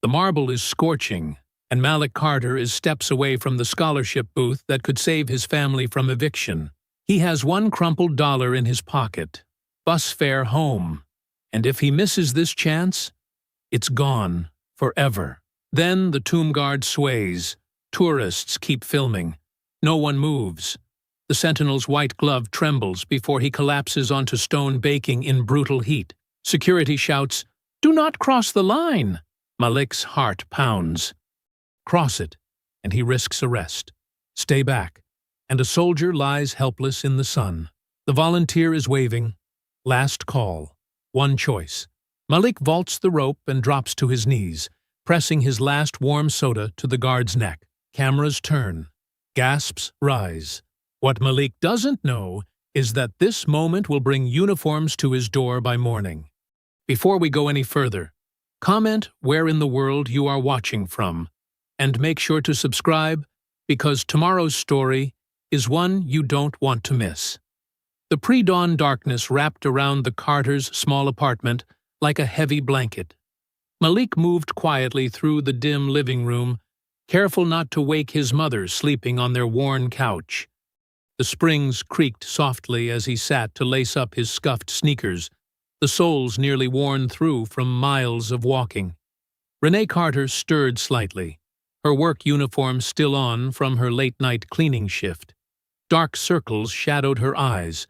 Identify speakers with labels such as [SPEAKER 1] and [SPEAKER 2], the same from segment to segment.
[SPEAKER 1] The marble is scorching, and Malik Carter is steps away from the scholarship booth that could save his family from eviction. He has one crumpled dollar in his pocket, bus fare home, and if he misses this chance, it's gone forever. Then the tomb guard sways. Tourists keep filming. No one moves. The sentinel's white glove trembles before he collapses onto stone baking in brutal heat. Security shouts, "Do not cross the line!" Malik's heart pounds. Cross it, and he risks arrest. Stay back, and a soldier lies helpless in the sun. The volunteer is waving. Last call. One choice. Malik vaults the rope and drops to his knees, pressing his last warm soda to the guard's neck. Cameras turn. Gasps rise. What Malik doesn't know is that this moment will bring uniforms to his door by morning. Before we go any further, comment where in the world you are watching from, and make sure to subscribe because tomorrow's story is one you don't want to miss. The pre-dawn darkness wrapped around the Carters' small apartment like a heavy blanket. Malik moved quietly through the dim living room, careful not to wake his mother sleeping on their worn couch. The springs creaked softly as he sat to lace up his scuffed sneakers, the soles nearly worn through from miles of walking. Renee Carter stirred slightly, her work uniform still on from her late-night cleaning shift. Dark circles shadowed her eyes,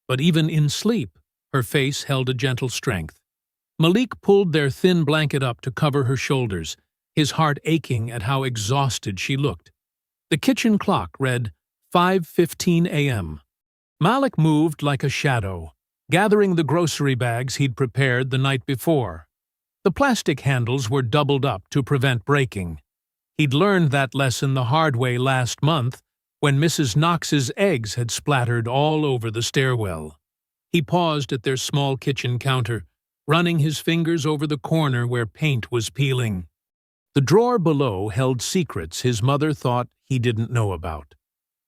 [SPEAKER 1] but even in sleep, her face held a gentle strength. Malik pulled their thin blanket up to cover her shoulders, his heart aching at how exhausted she looked. The kitchen clock read 5:15 a.m. Malik moved like a shadow, gathering the grocery bags he'd prepared the night before. The plastic handles were doubled up to prevent breaking. He'd learned that lesson the hard way last month when Mrs. Knox's eggs had splattered all over the stairwell. He paused at their small kitchen counter, running his fingers over the corner where paint was peeling. The drawer below held secrets his mother thought he didn't know about.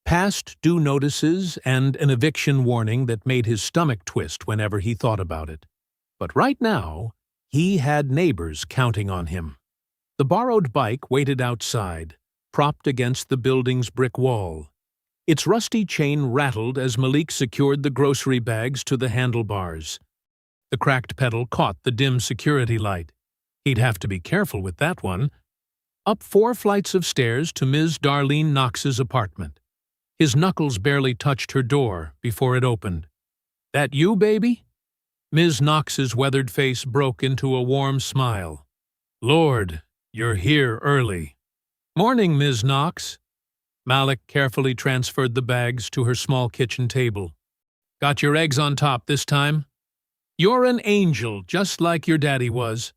[SPEAKER 1] Past due notices and an eviction warning that made his stomach twist whenever he thought about it. But right now, he had neighbors counting on him. The borrowed bike waited outside, propped against the building's brick wall. Its rusty chain rattled as Malik secured the grocery bags to the handlebars. The cracked pedal caught the dim security light. He'd have to be careful with that one. Up 4 flights of stairs to Ms. Darlene Knox's apartment. His knuckles barely touched her door before it opened. "That you, baby?" Ms. Knox's weathered face broke into a warm smile. "Lord, you're here early." "Morning, Ms. Knox." Malik carefully transferred the bags to her small kitchen table. "Got your eggs on top this time?" "You're an angel, just like your daddy was."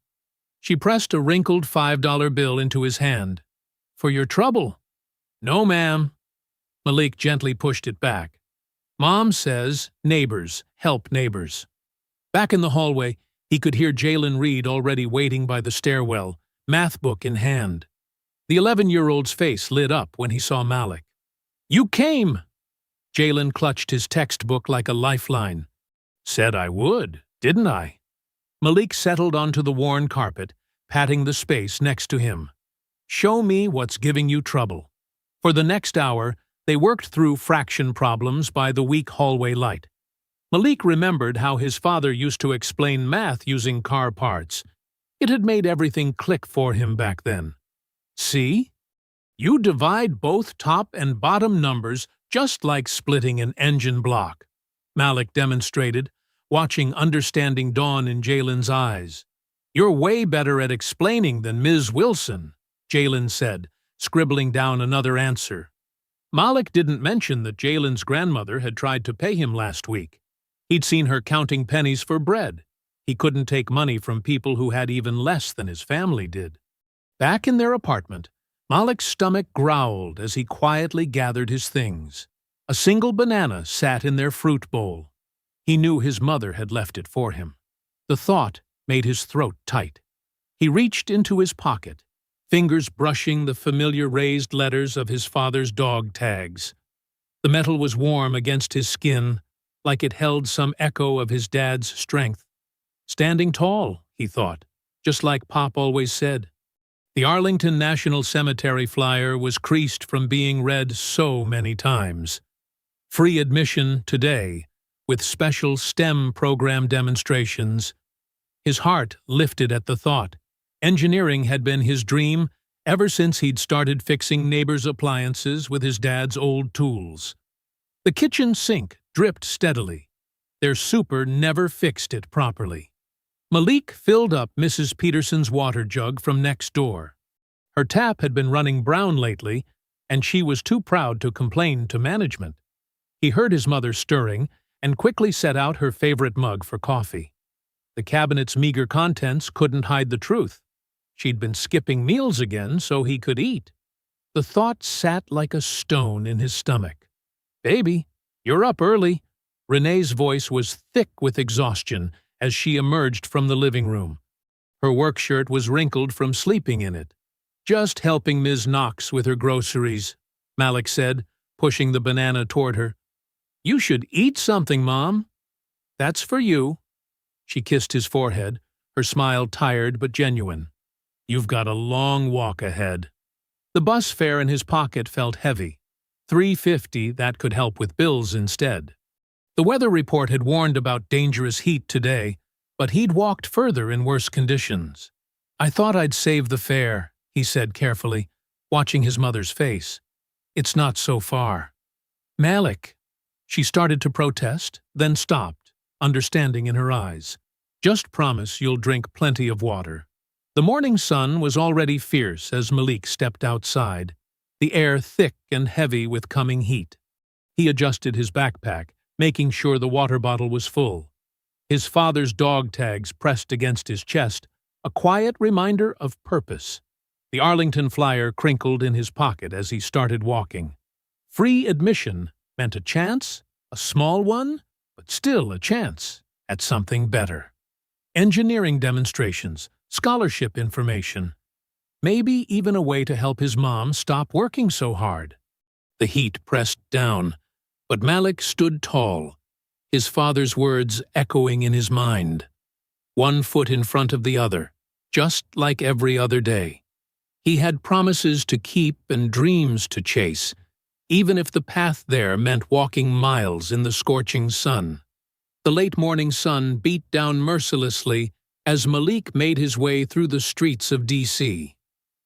[SPEAKER 1] She pressed a wrinkled $5 bill into his hand. "For your trouble." "No, ma'am." Malik gently pushed it back. "Mom says neighbors help neighbors." Back in the hallway, he could hear Jalen Reed already waiting by the stairwell, math book in hand. The 11-year-old's face lit up when he saw Malik. "You came!" Jalen clutched his textbook like a lifeline. "Said I would, didn't I?" Malik settled onto the worn carpet, patting the space next to him. "Show me what's giving you trouble." For the next hour, they worked through fraction problems by the weak hallway light. Malik remembered how his father used to explain math using car parts. It had made everything click for him back then. "See? You divide both top and bottom numbers just like splitting an engine block," Malik demonstrated, watching understanding dawn in Jalen's eyes. "You're way better at explaining than Ms. Wilson," Jalen said, scribbling down another answer. Malik didn't mention that Jalen's grandmother had tried to pay him last week. He'd seen her counting pennies for bread. He couldn't take money from people who had even less than his family did. Back in their apartment, Malik's stomach growled as he quietly gathered his things. A single banana sat in their fruit bowl. He knew his mother had left it for him. The thought made his throat tight. He reached into his pocket, fingers brushing the familiar raised letters of his father's dog tags. The metal was warm against his skin, like it held some echo of his dad's strength. Standing tall, he thought, just like Pop always said. The Arlington National Cemetery flyer was creased from being read so many times. Free admission today, with special STEM program demonstrations. His heart lifted at the thought. Engineering had been his dream ever since he'd started fixing neighbors' appliances with his dad's old tools. The kitchen sink dripped steadily. Their super never fixed it properly. Malik filled up Mrs. Peterson's water jug from next door. Her tap had been running brown lately, and she was too proud to complain to management. He heard his mother stirring and quickly set out her favorite mug for coffee. The cabinet's meager contents couldn't hide the truth. She'd been skipping meals again so he could eat. The thought sat like a stone in his stomach. "Baby, you're up early." Renee's voice was thick with exhaustion as she emerged from the living room. Her work shirt was wrinkled from sleeping in it. "Just helping Ms. Knox with her groceries," Malik said, pushing the banana toward her. "You should eat something, Mom." "That's for you." She kissed his forehead, her smile tired but genuine. "You've got a long walk ahead." The bus fare in his pocket felt heavy. $3.50, that could help with bills instead. The weather report had warned about dangerous heat today, but he'd walked further in worse conditions. "I thought I'd save the fare," he said carefully, watching his mother's face. "It's not so far." "Malik," she started to protest, then stopped, understanding in her eyes. "Just promise you'll drink plenty of water." The morning sun was already fierce as Malik stepped outside, the air thick and heavy with coming heat. He adjusted his backpack, making sure the water bottle was full. His father's dog tags pressed against his chest, a quiet reminder of purpose. The Arlington flyer crinkled in his pocket as he started walking. Free admission meant a chance, a small one, but still a chance at something better. Engineering demonstrations, scholarship information, maybe even a way to help his mom stop working so hard. The heat pressed down, but Malik stood tall, his father's words echoing in his mind. One foot in front of the other, just like every other day. He had promises to keep and dreams to chase, even if the path there meant walking miles in the scorching sun. The late morning sun beat down mercilessly as Malik made his way through the streets of D.C.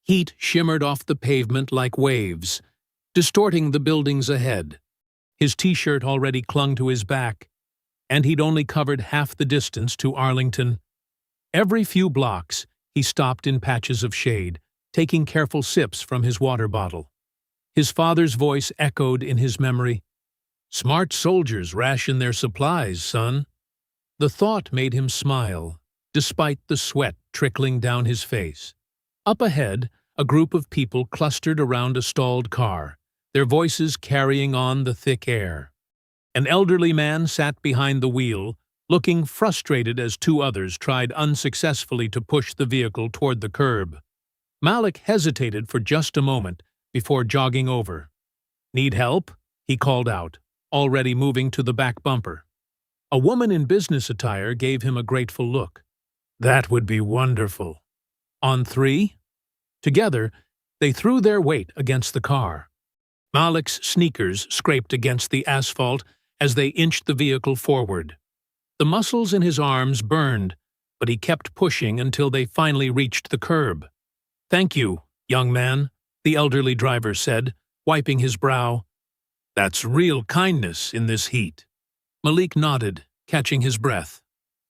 [SPEAKER 1] Heat shimmered off the pavement like waves, distorting the buildings ahead. His T-shirt already clung to his back, and he'd only covered half the distance to Arlington. Every few blocks, he stopped in patches of shade, taking careful sips from his water bottle. His father's voice echoed in his memory. "Smart soldiers ration their supplies, son." The thought made him smile, despite the sweat trickling down his face. Up ahead, a group of people clustered around a stalled car, their voices carrying on the thick air. An elderly man sat behind the wheel, looking frustrated as two others tried unsuccessfully to push the vehicle toward the curb. Malik hesitated for just a moment before jogging over. "Need help?" he called out, already moving to the back bumper. A woman in business attire gave him a grateful look. "That would be wonderful." On three? Together, they threw their weight against the car. Malik's sneakers scraped against the asphalt as they inched the vehicle forward. The muscles in his arms burned, but he kept pushing until they finally reached the curb. "Thank you, young man," the elderly driver said, wiping his brow. "That's real kindness in this heat." Malik nodded, catching his breath.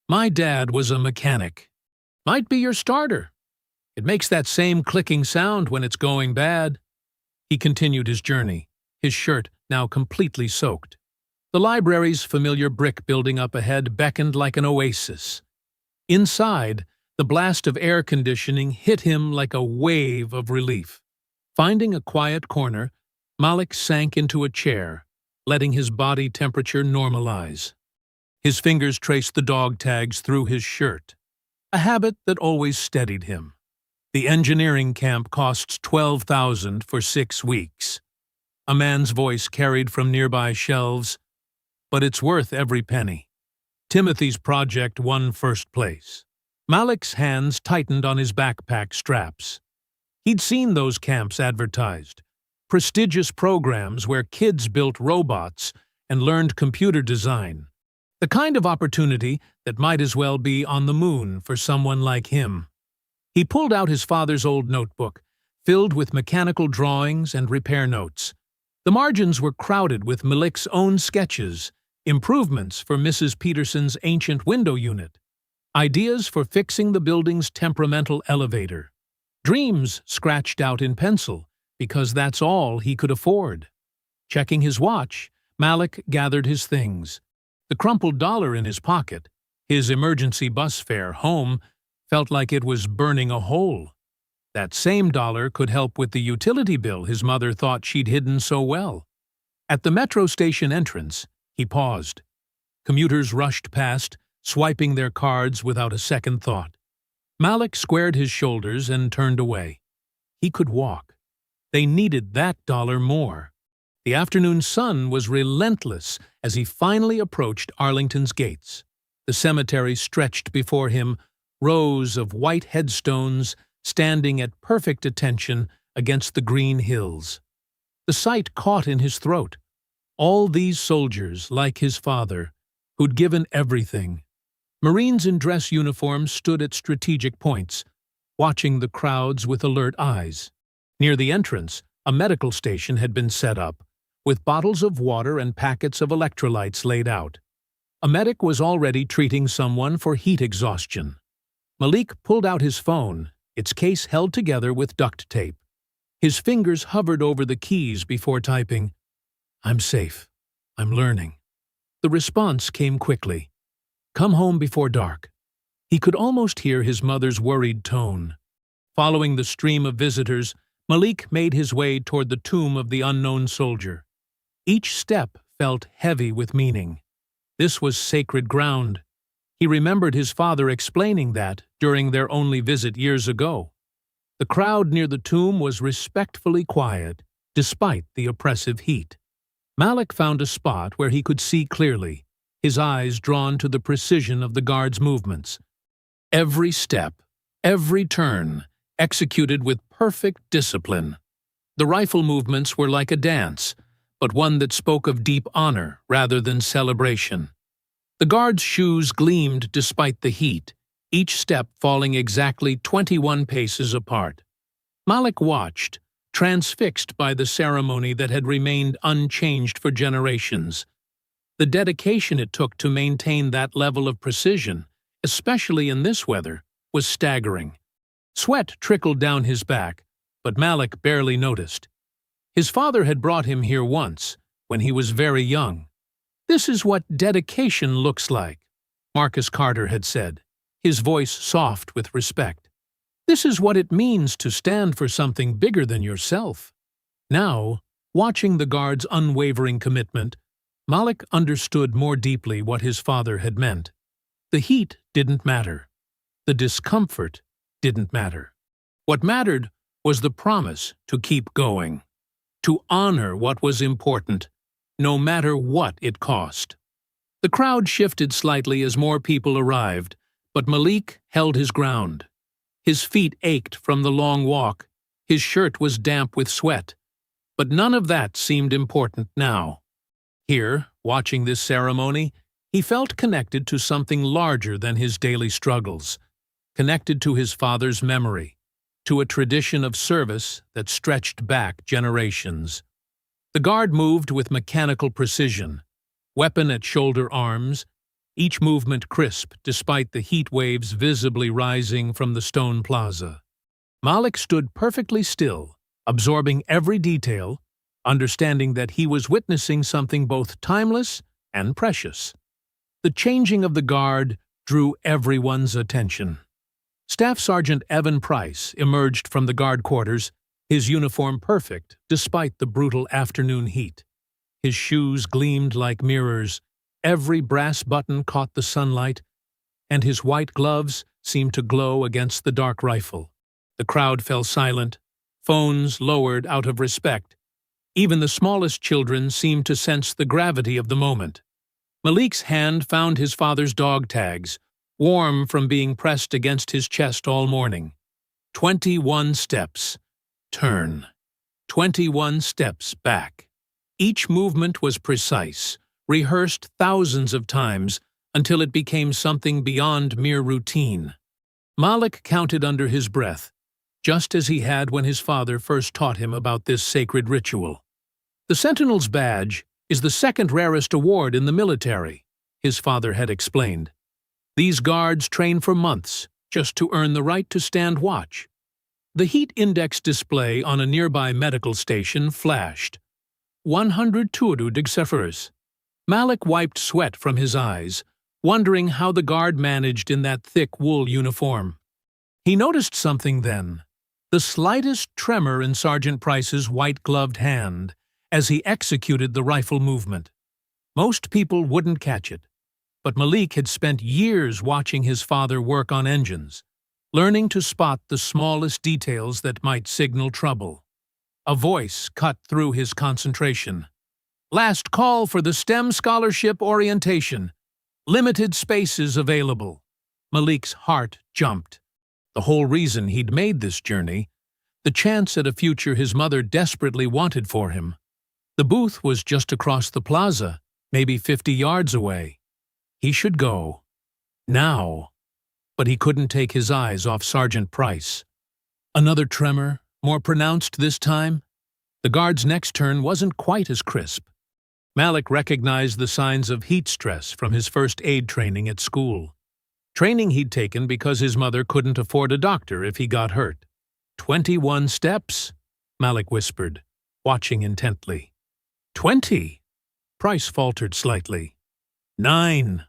[SPEAKER 1] "My dad was a mechanic." "Might be your starter. It makes that same clicking sound when it's going bad." He continued his journey, his shirt now completely soaked. The library's familiar brick building up ahead beckoned like an oasis. Inside, the blast of air conditioning hit him like a wave of relief. Finding a quiet corner, Malik sank into a chair, letting his body temperature normalize. His fingers traced the dog tags through his shirt, a habit that always steadied him. The engineering camp costs $12,000 for 6 weeks. A man's voice carried from nearby shelves, but it's worth every penny. Timothy's project won first place. Malik's hands tightened on his backpack straps. He'd seen those camps advertised, prestigious programs where kids built robots and learned computer design. The kind of opportunity that might as well be on the moon for someone like him. He pulled out his father's old notebook, filled with mechanical drawings and repair notes. The margins were crowded with Malik's own sketches, improvements for Mrs. Peterson's ancient window unit, ideas for fixing the building's temperamental elevator, dreams scratched out in pencil, because that's all he could afford. Checking his watch, Malik gathered his things. The crumpled dollar in his pocket, his emergency bus fare home, felt like it was burning a hole. That same dollar could help with the utility bill his mother thought she'd hidden so well. At the metro station entrance, he paused. Commuters rushed past, swiping their cards without a second thought. Malik squared his shoulders and turned away. He could walk. They needed that dollar more. The afternoon sun was relentless as he finally approached Arlington's gates. The cemetery stretched before him, rows of white headstones standing at perfect attention against the green hills. The sight caught in his throat. All these soldiers, like his father, who'd given everything. Marines in dress uniforms stood at strategic points, watching the crowds with alert eyes. Near the entrance, a medical station had been set up, with bottles of water and packets of electrolytes laid out. A medic was already treating someone for heat exhaustion. Malik pulled out his phone, its case held together with duct tape. His fingers hovered over the keys before typing, "I'm safe. I'm learning." The response came quickly. "Come home before dark." He could almost hear his mother's worried tone. Following the stream of visitors, Malik made his way toward the tomb of the unknown soldier. Each step felt heavy with meaning. This was sacred ground. He remembered his father explaining that during their only visit years ago. The crowd near the tomb was respectfully quiet, despite the oppressive heat. Malik found a spot where he could see clearly, his eyes drawn to the precision of the guard's movements. Every step, every turn, executed with perfect discipline. The rifle movements were like a dance, but one that spoke of deep honor rather than celebration. The guard's shoes gleamed despite the heat, each step falling exactly 21 paces apart. Malik watched, transfixed by the ceremony that had remained unchanged for generations. The dedication it took to maintain that level of precision, especially in this weather, was staggering. Sweat trickled down his back, but Malik barely noticed. His father had brought him here once, when he was very young. "This is what dedication looks like," Marcus Carter had said, his voice soft with respect. "This is what it means to stand for something bigger than yourself." Now, watching the guard's unwavering commitment, Malik understood more deeply what his father had meant. The heat didn't matter. The discomfort didn't matter. What mattered was the promise to keep going, to honor what was important, no matter what it cost. The crowd shifted slightly as more people arrived, but Malik held his ground. His feet ached from the long walk, his shirt was damp with sweat, but none of that seemed important now. Here, watching this ceremony, he felt connected to something larger than his daily struggles, connected to his father's memory, to a tradition of service that stretched back generations. The guard moved with mechanical precision, weapon at shoulder arms, each movement crisp despite the heat waves visibly rising from the stone plaza. Malik stood perfectly still, absorbing every detail, understanding that he was witnessing something both timeless and precious. The changing of the guard drew everyone's attention. Staff Sergeant Evan Price emerged from the guard quarters, his uniform perfect despite the brutal afternoon heat. His shoes gleamed like mirrors, every brass button caught the sunlight, and his white gloves seemed to glow against the dark rifle. The crowd fell silent, phones lowered out of respect. Even the smallest children seemed to sense the gravity of the moment. Malik's hand found his father's dog tags, warm from being pressed against his chest all morning. 21 steps, turn. 21 steps back. Each movement was precise, rehearsed thousands of times until it became something beyond mere routine. Malik counted under his breath, just as he had when his father first taught him about this sacred ritual. The Sentinel's badge is the second rarest award in the military, his father had explained. These guards train for months just to earn the right to stand watch. The heat index display on a nearby medical station flashed. 100 Tuadu Digseferus. Malik wiped sweat from his eyes, wondering how the guard managed in that thick wool uniform. He noticed something then, the slightest tremor in Sergeant Price's white-gloved hand as he executed the rifle movement. Most people wouldn't catch it, but Malik had spent years watching his father work on engines, learning to spot the smallest details that might signal trouble. A voice cut through his concentration. Last call for the STEM scholarship orientation. Limited spaces available. Malik's heart jumped. The whole reason he'd made this journey, the chance at a future his mother desperately wanted for him. The booth was just across the plaza, maybe 50 yards away. He should go. Now. But he couldn't take his eyes off Sergeant Price. Another tremor, more pronounced this time. The guard's next turn wasn't quite as crisp. Malik recognized the signs of heat stress from his first aid training at school. Training he'd taken because his mother couldn't afford a doctor if he got hurt. 21 steps, Malik whispered, watching intently. 20. Price faltered slightly. 9.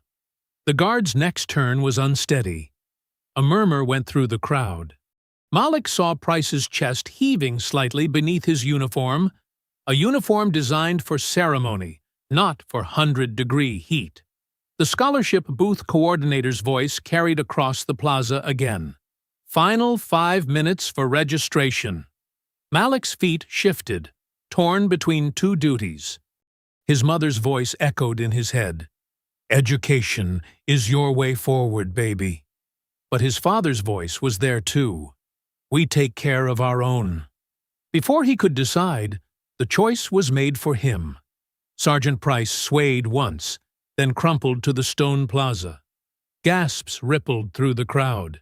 [SPEAKER 1] The guard's next turn was unsteady. A murmur went through the crowd. Malik saw Price's chest heaving slightly beneath his uniform, a uniform designed for ceremony, not for 100-degree heat. The scholarship booth coordinator's voice carried across the plaza again. Final 5 minutes for registration. Malik's feet shifted, torn between two duties. His mother's voice echoed in his head. Education is your way forward, baby. But his father's voice was there too. We take care of our own. Before he could decide, the choice was made for him. Sergeant Price swayed once, then crumpled to the stone plaza. Gasps rippled through the crowd.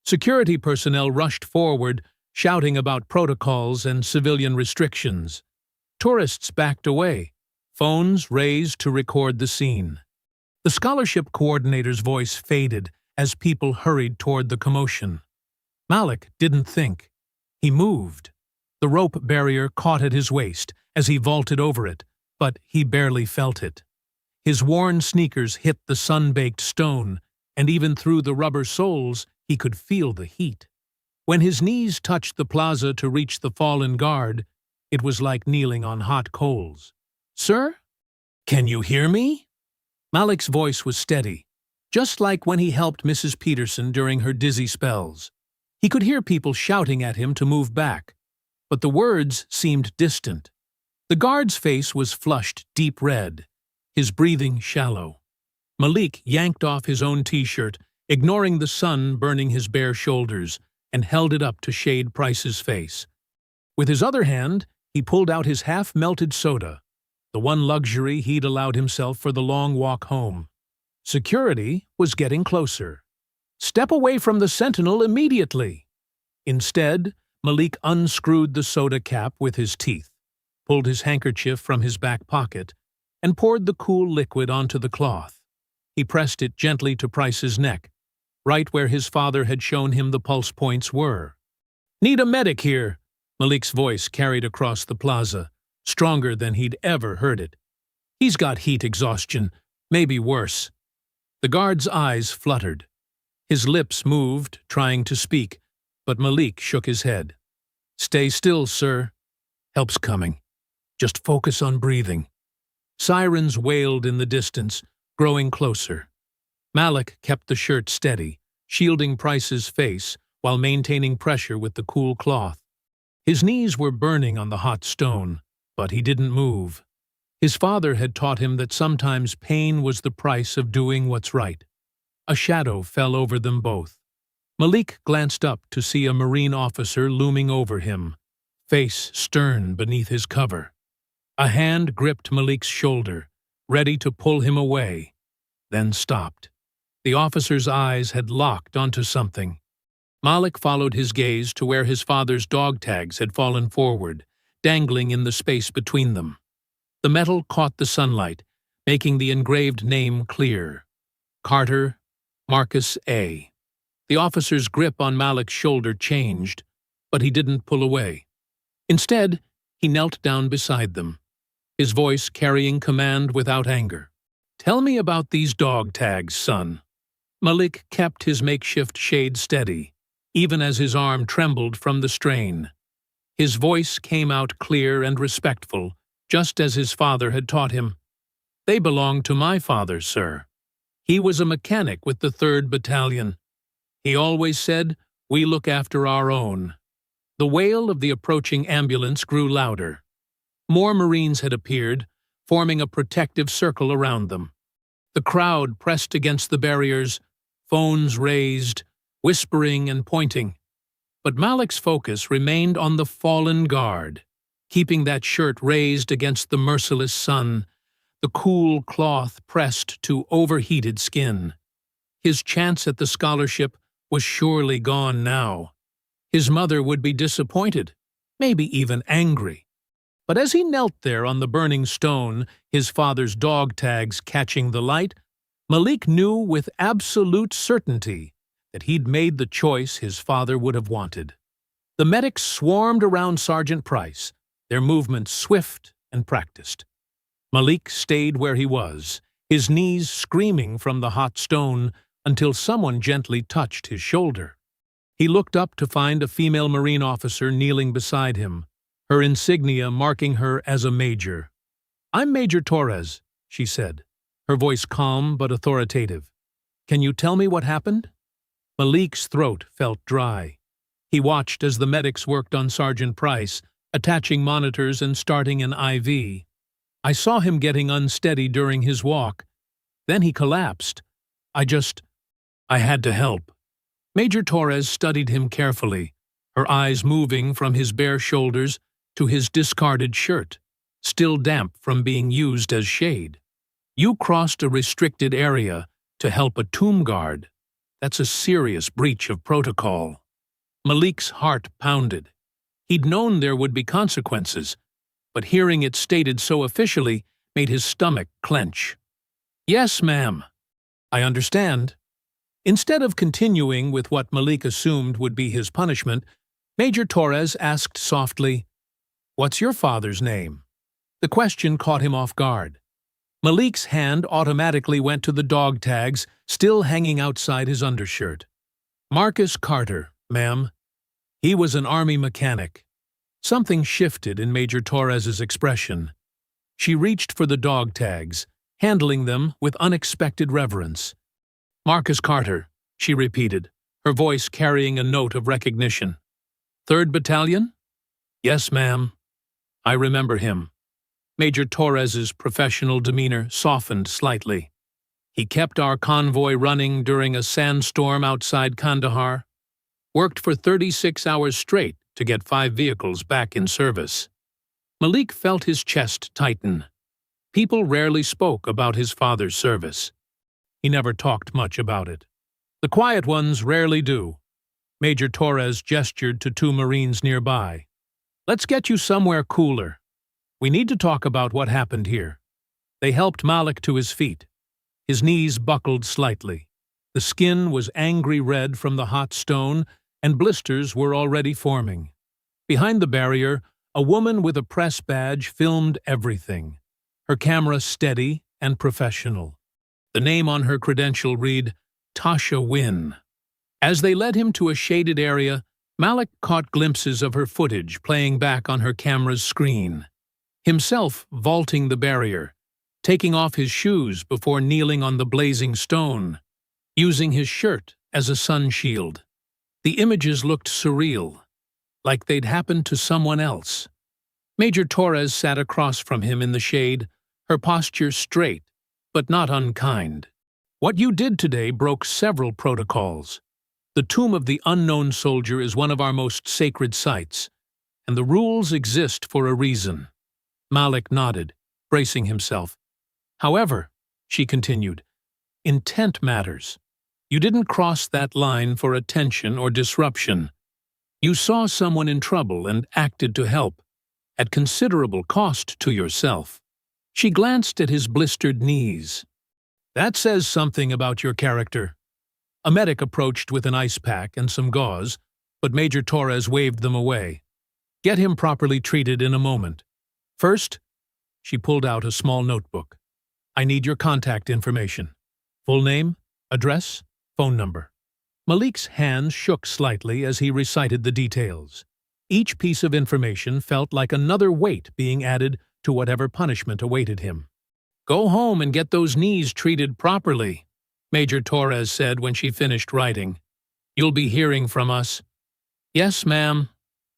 [SPEAKER 1] Security personnel rushed forward, shouting about protocols and civilian restrictions. Tourists backed away, phones raised to record the scene. The scholarship coordinator's voice faded as people hurried toward the commotion. Malik didn't think. He moved. The rope barrier caught at his waist as he vaulted over it, but he barely felt it. His worn sneakers hit the sun-baked stone, and even through the rubber soles, he could feel the heat. When his knees touched the plaza to reach the fallen guard, it was like kneeling on hot coals. Sir? Can you hear me? Malik's voice was steady, just like when he helped Mrs. Peterson during her dizzy spells. He could hear people shouting at him to move back, but the words seemed distant. The guard's face was flushed deep red, his breathing shallow. Malik yanked off his own t-shirt, ignoring the sun burning his bare shoulders, and held it up to shade Price's face. With his other hand, he pulled out his half-melted soda, the one luxury he'd allowed himself for the long walk home. Security was getting closer. Step away from the Sentinel immediately. Instead, Malik unscrewed the soda cap with his teeth, pulled his handkerchief from his back pocket, and poured the cool liquid onto the cloth. He pressed it gently to Price's neck, right where his father had shown him the pulse points were. Need a medic here, Malik's voice carried across the plaza, stronger than he'd ever heard it. He's got heat exhaustion, maybe worse. The guard's eyes fluttered. His lips moved, trying to speak, but Malik shook his head. Stay still, sir. Help's coming. Just focus on breathing. Sirens wailed in the distance, growing closer. Malik kept the shirt steady, shielding Price's face while maintaining pressure with the cool cloth. His knees were burning on the hot stone, but he didn't move. His father had taught him that sometimes pain was the price of doing what's right. A shadow fell over them both. Malik glanced up to see a Marine officer looming over him, face stern beneath his cover. A hand gripped Malik's shoulder, ready to pull him away, then stopped. The officer's eyes had locked onto something. Malik followed his gaze to where his father's dog tags had fallen forward, dangling in the space between them. The metal caught the sunlight, making the engraved name clear. Carter, Marcus A. The officer's grip on Malik's shoulder changed, but he didn't pull away. Instead, he knelt down beside them, his voice carrying command without anger. "Tell me about these dog tags, son." Malik kept his makeshift shade steady, even as his arm trembled from the strain. His voice came out clear and respectful, just as his father had taught him. "They belonged to my father, sir. He was a mechanic with the 3rd Battalion. He always said, 'We look after our own.'" The wail of the approaching ambulance grew louder. More Marines had appeared, forming a protective circle around them. The crowd pressed against the barriers, phones raised, whispering and pointing. But Malik's focus remained on the fallen guard, keeping that shirt raised against the merciless sun, the cool cloth pressed to overheated skin. His chance at the scholarship was surely gone now. His mother would be disappointed, maybe even angry. But as he knelt there on the burning stone, his father's dog tags catching the light, Malik knew with absolute certainty that he'd made the choice his father would have wanted. The medics swarmed around Sergeant Price, their movements swift and practiced. Malik stayed where he was, his knees screaming from the hot stone until someone gently touched his shoulder. He looked up to find a female Marine officer kneeling beside him, her insignia marking her as a major. "I'm Major Torres," she said, her voice calm but authoritative. "Can you tell me what happened?" Malik's throat felt dry. He watched as the medics worked on Sergeant Price, attaching monitors and starting an IV. "I saw him getting unsteady during his walk. Then he collapsed. I had to help." Major Torres studied him carefully, her eyes moving from his bare shoulders to his discarded shirt, still damp from being used as shade. "You crossed a restricted area to help a tomb guard. That's a serious breach of protocol." Malik's heart pounded. He'd known there would be consequences, but hearing it stated so officially made his stomach clench. "Yes, ma'am. I understand." Instead of continuing with what Malik assumed would be his punishment, Major Torres asked softly, "What's your father's name?" The question caught him off guard. Malik's hand automatically went to the dog tags still hanging outside his undershirt. "Marcus Carter, ma'am. He was an Army mechanic." Something shifted in Major Torres's expression. She reached for the dog tags, handling them with unexpected reverence. "Marcus Carter," she repeated, her voice carrying a note of recognition. "3rd Battalion?" "Yes, ma'am. I remember him." Major Torres's professional demeanor softened slightly. "He kept our convoy running during a sandstorm outside Kandahar. Worked for 36 hours straight to get 5 vehicles back in service." Malik felt his chest tighten. People rarely spoke about his father's service. He never talked much about it. The quiet ones rarely do. Major Torres gestured to 2 Marines nearby. "Let's get you somewhere cooler. We need to talk about what happened here." They helped Malik to his feet. His knees buckled slightly. The skin was angry red from the hot stone, and blisters were already forming. Behind the barrier, a woman with a press badge filmed everything, her camera steady and professional. The name on her credential read, Tasha Wynn. As they led him to a shaded area, Malik caught glimpses of her footage playing back on her camera's screen. Himself vaulting the barrier, taking off his shoes before kneeling on the blazing stone, using his shirt as a sun shield. The images looked surreal, like they'd happened to someone else. Major Torres sat across from him in the shade, her posture straight, but not unkind. "What you did today broke several protocols. The tomb of the unknown soldier is one of our most sacred sites, and the rules exist for a reason. Malik nodded, bracing himself. However, she continued, intent matters. You didn't cross that line for attention or disruption. You saw someone in trouble and acted to help, at considerable cost to yourself. She glanced at his blistered knees. That says something about your character. A medic approached with an ice pack and some gauze, but Major Torres waved them away. Get him properly treated in a moment. First, she pulled out a small notebook. I need your contact information. Full name, address, phone number. Malik's hands shook slightly as he recited the details. Each piece of information felt like another weight being added to whatever punishment awaited him. Go home and get those knees treated properly, Major Torres said when she finished writing. You'll be hearing from us. Yes, ma'am.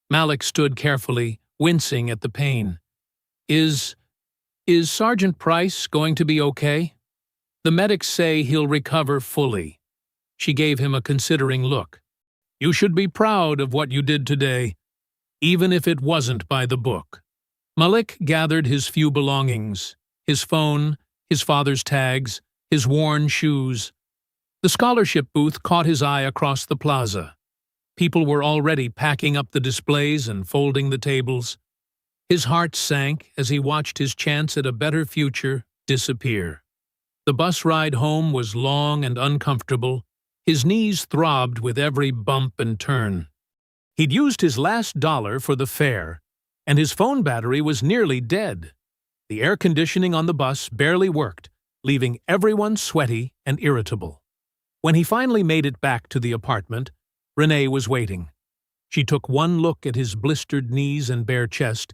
[SPEAKER 1] Malik stood carefully, wincing at the pain. Is Sergeant Price going to be okay? The medics say he'll recover fully. She gave him a considering look. You should be proud of what you did today, even if it wasn't by the book. Malik gathered his few belongings, his phone, his father's tags, his worn shoes. The scholarship booth caught his eye across the plaza. People were already packing up the displays and folding the tables. His heart sank as he watched his chance at a better future disappear. The bus ride home was long and uncomfortable. His knees throbbed with every bump and turn. He'd used his last dollar for the fare, and his phone battery was nearly dead. The air conditioning on the bus barely worked, leaving everyone sweaty and irritable. When he finally made it back to the apartment, Renee was waiting. She took one look at his blistered knees and bare chest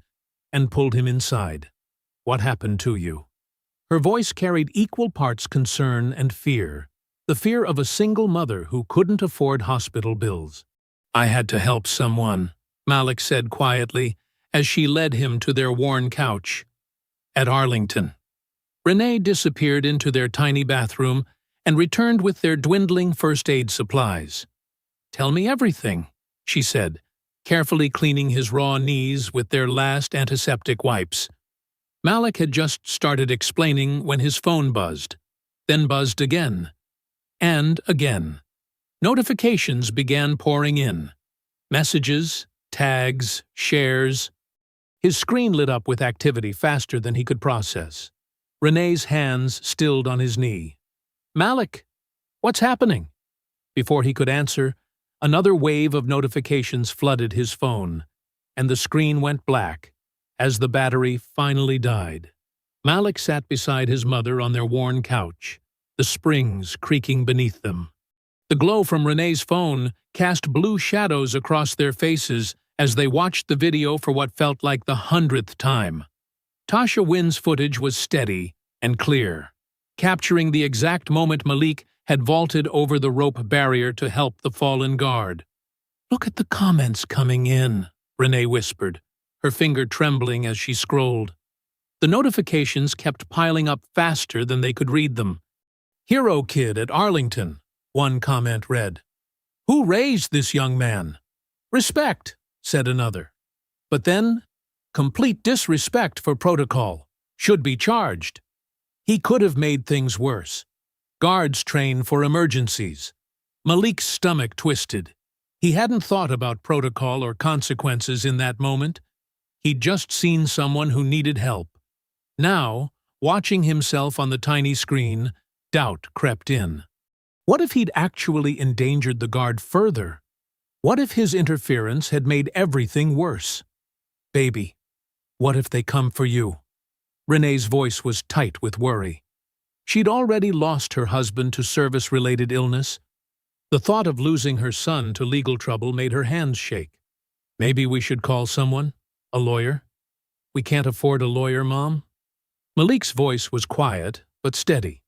[SPEAKER 1] and pulled him inside. What happened to you? Her voice carried equal parts concern and fear, the fear of a single mother who couldn't afford hospital bills. I had to help someone, Malik said quietly as she led him to their worn couch. At Arlington. Renee disappeared into their tiny bathroom and returned with their dwindling first aid supplies. Tell me everything, she said, carefully cleaning his raw knees with their last antiseptic wipes. Malik had just started explaining when his phone buzzed, then buzzed again, and again. Notifications began pouring in. Messages, tags, shares. His screen lit up with activity faster than he could process. Renee's hands stilled on his knee. Malik, what's happening? Before he could answer, another wave of notifications flooded his phone, and the screen went black as the battery finally died. Malik sat beside his mother on their worn couch, the springs creaking beneath them. The glow from Renee's phone cast blue shadows across their faces as they watched the video for what felt like the 100th time. Tasha Wynn's footage was steady and clear, capturing the exact moment Malik had vaulted over the rope barrier to help the fallen guard. Look at the comments coming in, Renee whispered, her finger trembling as she scrolled. The notifications kept piling up faster than they could read them. Hero kid at Arlington, one comment read. Who raised this young man? Respect, said another. But then, complete disrespect for protocol. Should be charged. He could have made things worse. Guards train for emergencies. Malik's stomach twisted. He hadn't thought about protocol or consequences in that moment. He'd just seen someone who needed help. Now, watching himself on the tiny screen, doubt crept in. What if he'd actually endangered the guard further? What if his interference had made everything worse? Baby, what if they come for you? Renee's voice was tight with worry. She'd already lost her husband to service-related illness. The thought of losing her son to legal trouble made her hands shake. Maybe we should call someone? A lawyer? We can't afford a lawyer, Mom? Malik's voice was quiet, but steady.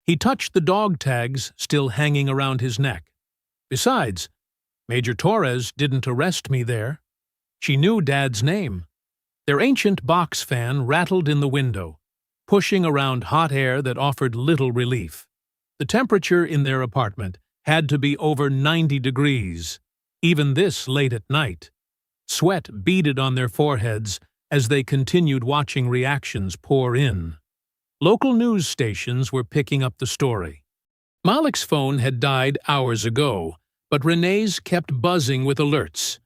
[SPEAKER 1] He touched the dog tags still hanging around his neck. Besides, Major Torres didn't arrest me there. She knew Dad's name. Their ancient box fan rattled in the window, pushing around hot air that offered little relief. The temperature in their apartment had to be over 90 degrees, even this late at night. Sweat beaded on their foreheads as they continued watching reactions pour in. Local news stations were picking up the story. Malik's phone had died hours ago, but Renee's kept buzzing with alerts.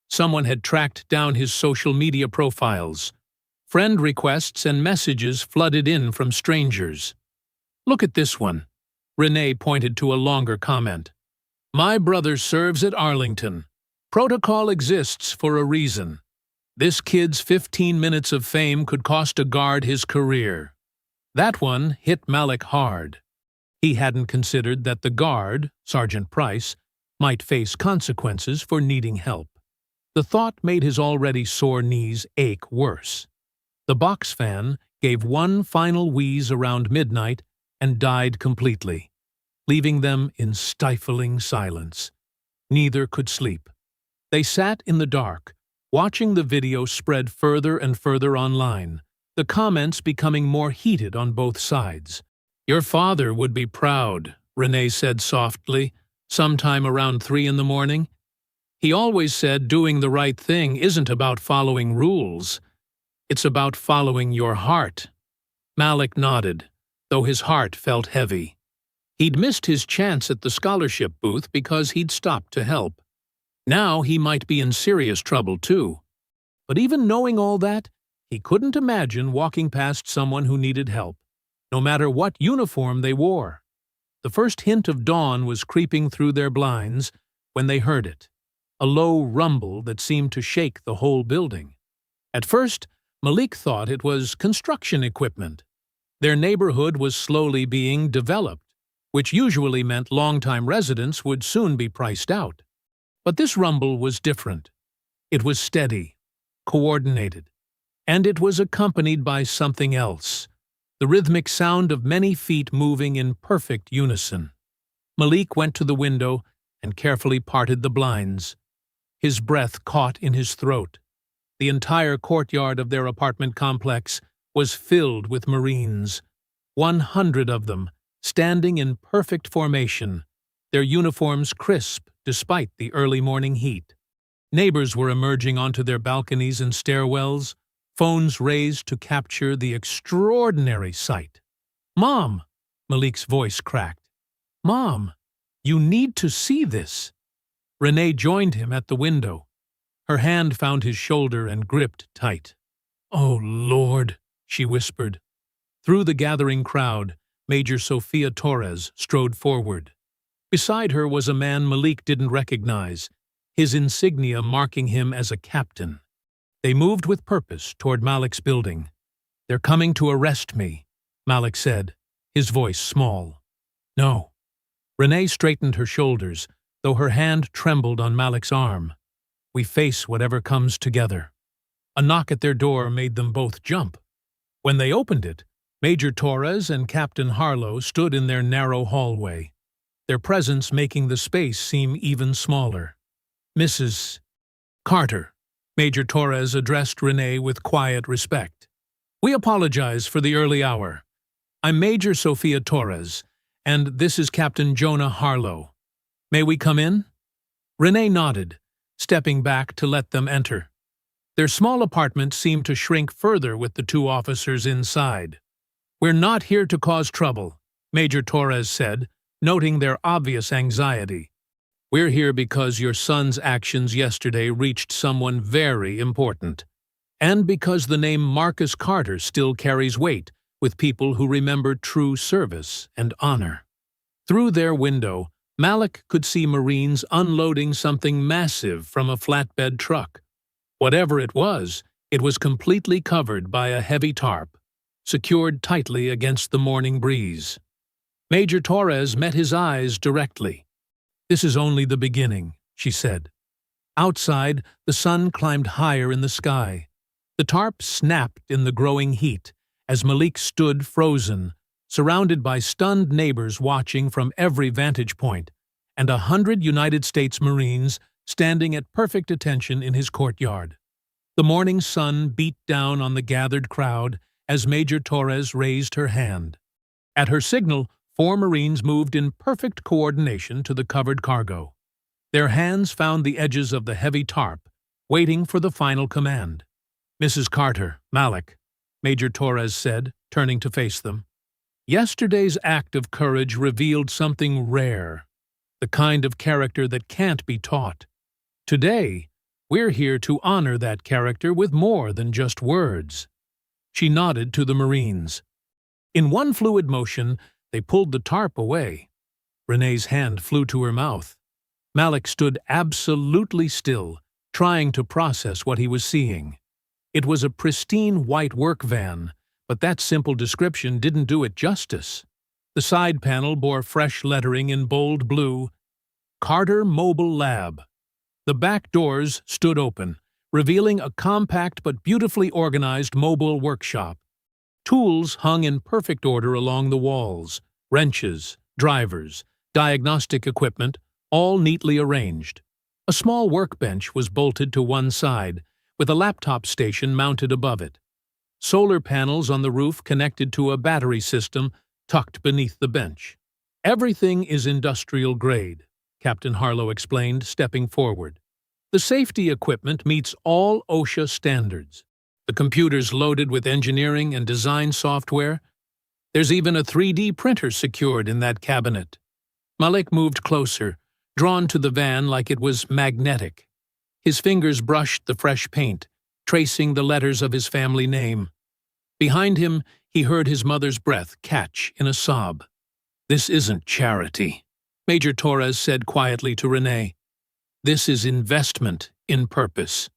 [SPEAKER 1] Someone had tracked down his social media profiles. Friend requests and messages flooded in from strangers. "Look at this one." Renee pointed to a longer comment. "My brother serves at Arlington. Protocol exists for a reason. This kid's 15 minutes of fame could cost a guard his career." That one hit Malik hard. He hadn't considered that the guard, Sergeant Price, might face consequences for needing help. The thought made his already sore knees ache worse. The box fan gave one final wheeze around midnight and died completely, leaving them in stifling silence. Neither could sleep. They sat in the dark, watching the video spread further and further online, the comments becoming more heated on both sides. "Your father would be proud," Renee said softly, sometime around 3 in the morning. "He always said doing the right thing isn't about following rules. It's about following your heart." Malik nodded, though his heart felt heavy. He'd missed his chance at the scholarship booth because he'd stopped to help. Now he might be in serious trouble, too. But even knowing all that, he couldn't imagine walking past someone who needed help, no matter what uniform they wore. The first hint of dawn was creeping through their blinds when they heard it, a low rumble that seemed to shake the whole building. At first, Malik thought it was construction equipment. Their neighborhood was slowly being developed, which usually meant longtime residents would soon be priced out. But this rumble was different. It was steady, coordinated, and it was accompanied by something else, the rhythmic sound of many feet moving in perfect unison. Malik went to the window and carefully parted the blinds. His breath caught in his throat. The entire courtyard of their apartment complex was filled with Marines, 100 of them, standing in perfect formation, their uniforms crisp despite the early morning heat. Neighbors were emerging onto their balconies and stairwells, phones raised to capture the extraordinary sight. "Mom!" Malik's voice cracked. "Mom, you need to see this." Renee joined him at the window. Her hand found his shoulder and gripped tight. "Oh, Lord," she whispered. Through the gathering crowd, Major Sofia Torres strode forward. Beside her was a man Malik didn't recognize, his insignia marking him as a captain. They moved with purpose toward Malik's building. "They're coming to arrest me," Malik said, his voice small. "No." Renee straightened her shoulders, though her hand trembled on Malik's arm. "We face whatever comes together." A knock at their door made them both jump. When they opened it, Major Torres and Captain Harlow stood in their narrow hallway, their presence making the space seem even smaller. "Mrs. Carter," Major Torres addressed Renee with quiet respect. "We apologize for the early hour. I'm Major Sofia Torres, and this is Captain Jonah Harlow. May we come in?" Renee nodded, stepping back to let them enter. Their small apartment seemed to shrink further with the two officers inside. "We're not here to cause trouble," Major Torres said, noting their obvious anxiety. "We're here because your son's actions yesterday reached someone very important, and because the name Marcus Carter still carries weight with people who remember true service and honor." Through their window, Malik could see Marines unloading something massive from a flatbed truck. Whatever it was completely covered by a heavy tarp, secured tightly against the morning breeze. Major Torres met his eyes directly. "This is only the beginning," she said. Outside, the sun climbed higher in the sky. The tarp snapped in the growing heat as Malik stood frozen, surrounded by stunned neighbors watching from every vantage point, and 100 United States Marines standing at perfect attention in his courtyard. The morning sun beat down on the gathered crowd as Major Torres raised her hand. At her signal, 4 Marines moved in perfect coordination to the covered cargo. Their hands found the edges of the heavy tarp, waiting for the final command. "Mrs. Carter, Malik," Major Torres said, turning to face them. "Yesterday's act of courage revealed something rare, the kind of character that can't be taught. Today, we're here to honor that character with more than just words." She nodded to the Marines. In one fluid motion, they pulled the tarp away. Renee's hand flew to her mouth. Malik stood absolutely still, trying to process what he was seeing. It was a pristine white work van, but that simple description didn't do it justice. The side panel bore fresh lettering in bold blue, "Carter Mobile Lab." The back doors stood open, revealing a compact but beautifully organized mobile workshop. Tools hung in perfect order along the walls, wrenches, drivers, diagnostic equipment, all neatly arranged. A small workbench was bolted to one side, with a laptop station mounted above it. Solar panels on the roof connected to a battery system tucked beneath the bench. "Everything is industrial grade," Captain Harlow explained, stepping forward. "The safety equipment meets all OSHA standards. The computers loaded with engineering and design software. There's even a 3D printer secured in that cabinet." Malik moved closer, drawn to the van like it was magnetic. His fingers brushed the fresh paint, tracing the letters of his family name. Behind him, he heard his mother's breath catch in a sob. "This isn't charity," Major Torres said quietly to Renee. "This is investment in purpose.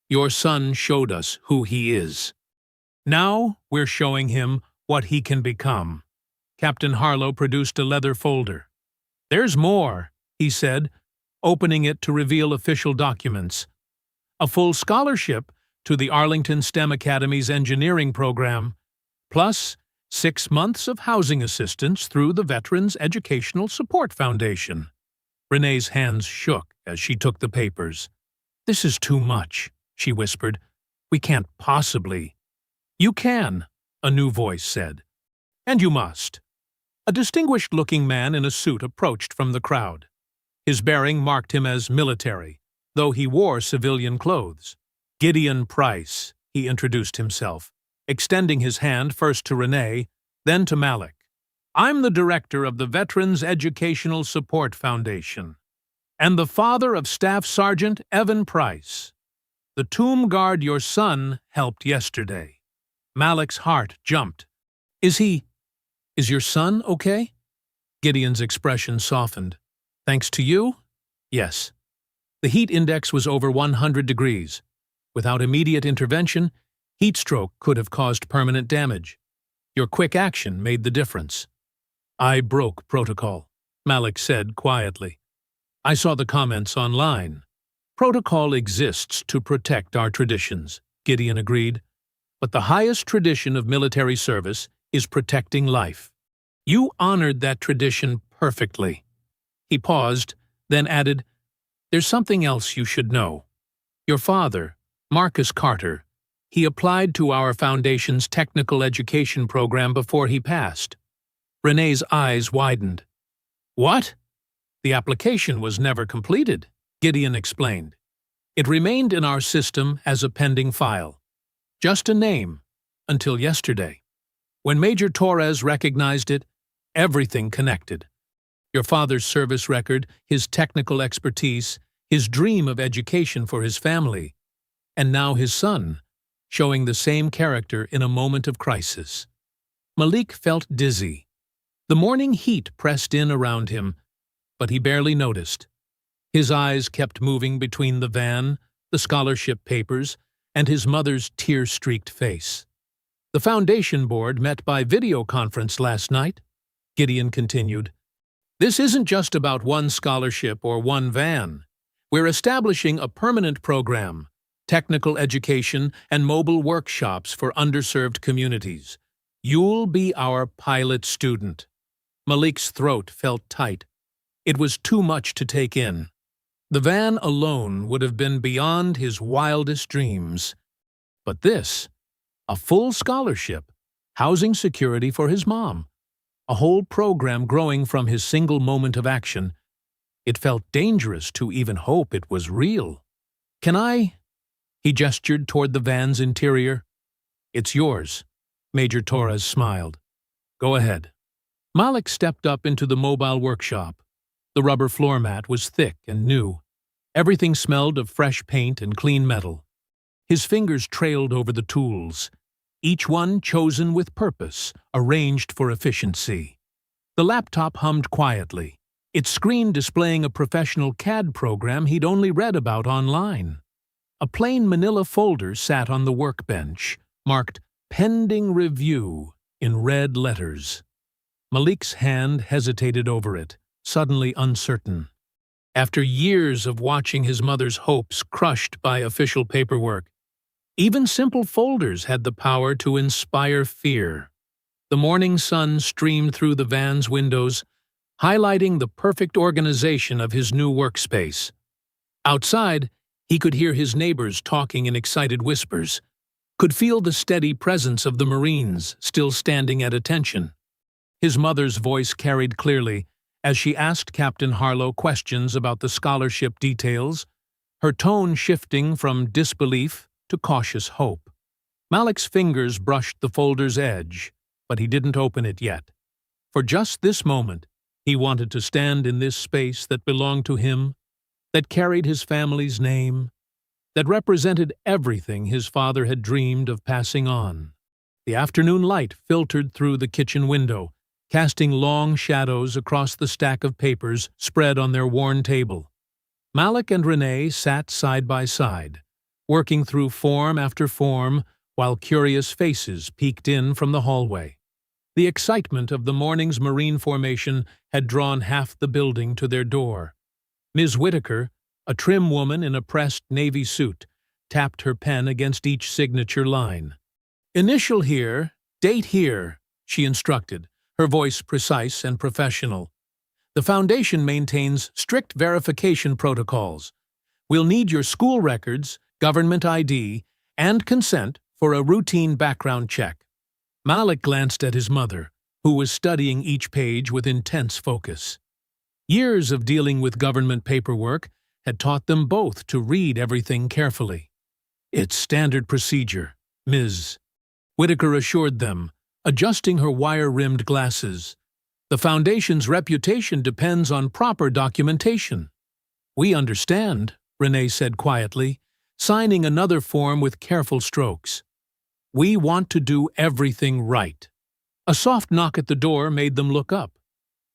[SPEAKER 1] Your son showed us who he is. Now we're showing him what he can become." Captain Harlow produced a leather folder. "There's more," he said, opening it to reveal official documents. "A full scholarship to the Arlington STEM Academy's engineering program, plus 6 months of housing assistance through the Veterans Educational Support Foundation." Renee's hands shook as she took the papers. "This is too much," she whispered. "We can't possibly." "You can," a new voice said. "And you must." A distinguished-looking man in a suit approached from the crowd. His bearing marked him as military, though he wore civilian clothes. "Gideon Price," he introduced himself, extending his hand first to Renee, then to Malik. "I'm the director of the Veterans Educational Support Foundation, and the father of Staff Sergeant Evan Price. The tomb guard your son helped yesterday." Malik's heart jumped. Is your son okay?" Gideon's expression softened. "Thanks to you? Yes." The heat index was over 100 degrees. Without immediate intervention, heat stroke could have caused permanent damage. Your quick action made the difference. "I broke protocol," Malik said quietly. "I saw the comments online." "Protocol exists to protect our traditions," Gideon agreed. "But the highest tradition of military service is protecting life. You honored that tradition perfectly." He paused, then added, "There's something else you should know. Your father, Marcus Carter, he applied to our foundation's technical education program before he passed." Renee's eyes widened. "What?" "The application was never completed," Gideon explained. "It remained in our system as a pending file. Just a name, until yesterday. When Major Torres recognized it, everything connected. Your father's service record, his technical expertise, his dream of education for his family, and now his son, showing the same character in a moment of crisis." Malik felt dizzy. The morning heat pressed in around him, but he barely noticed. His eyes kept moving between the van, the scholarship papers, and his mother's tear-streaked face. "The Foundation Board met by video conference last night," Gideon continued. "This isn't just about one scholarship or one van. We're establishing a permanent program, technical education and mobile workshops for underserved communities. You'll be our pilot student." Malik's throat felt tight. It was too much to take in. The van alone would have been beyond his wildest dreams. But this, a full scholarship, housing security for his mom, a whole program growing from his single moment of action, it felt dangerous to even hope it was real. "Can I He gestured toward the van's interior. "It's yours." Major Torres smiled. "Go ahead." Malik stepped up into the mobile workshop. The rubber floor mat was thick and new. Everything smelled of fresh paint and clean metal. His fingers trailed over the tools, each one chosen with purpose, arranged for efficiency. The laptop hummed quietly, its screen displaying a professional CAD program he'd only read about online. A plain manila folder sat on the workbench, marked "Pending Review" in red letters. Malik's hand hesitated over it, suddenly uncertain. After years of watching his mother's hopes crushed by official paperwork, even simple folders had the power to inspire fear. The morning sun streamed through the van's windows, highlighting the perfect organization of his new workspace. Outside, he could hear his neighbors talking in excited whispers, could feel the steady presence of the Marines still standing at attention. His mother's voice carried clearly as she asked Captain Harlow questions about the scholarship details, her tone shifting from disbelief to cautious hope. Malik's fingers brushed the folder's edge, but he didn't open it yet. For just this moment, he wanted to stand in this space that belonged to him, that carried his family's name, that represented everything his father had dreamed of passing on. The afternoon light filtered through the kitchen window, casting long shadows across the stack of papers spread on their worn table. Malik and Renee sat side by side, working through form after form while curious faces peeked in from the hallway. The excitement of the morning's Marine formation had drawn half the building to their door. Ms. Whitaker, a trim woman in a pressed navy suit, tapped her pen against each signature line. "Initial here, date here," she instructed, her voice precise and professional. "The Foundation maintains strict verification protocols. We'll need your school records, government ID, and consent for a routine background check." Malik glanced at his mother, who was studying each page with intense focus. Years of dealing with government paperwork had taught them both to read everything carefully. "It's standard procedure," Ms. Whitaker assured them, adjusting her wire-rimmed glasses. "The Foundation's reputation depends on proper documentation." "We understand," Renee said quietly, signing another form with careful strokes. "We want to do everything right." A soft knock at the door made them look up.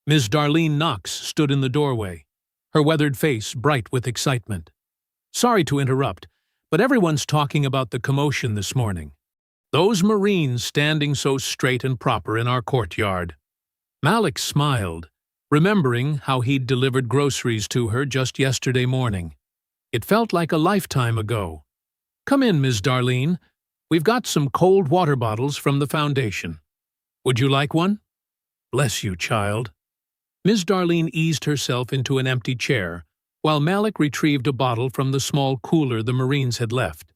[SPEAKER 1] Ms. Darlene Knox stood in the doorway, her weathered face bright with excitement. "Sorry to interrupt, but everyone's talking about the commotion this morning. Those Marines standing so straight and proper in our courtyard." Malik smiled, remembering how he'd delivered groceries to her just yesterday morning. It felt like a lifetime ago. "Come in, Ms. Darlene. We've got some cold water bottles from the Foundation. Would you like one?" "Bless you, child." Ms. Darlene eased herself into an empty chair, while Malik retrieved a bottle from the small cooler the Marines had left.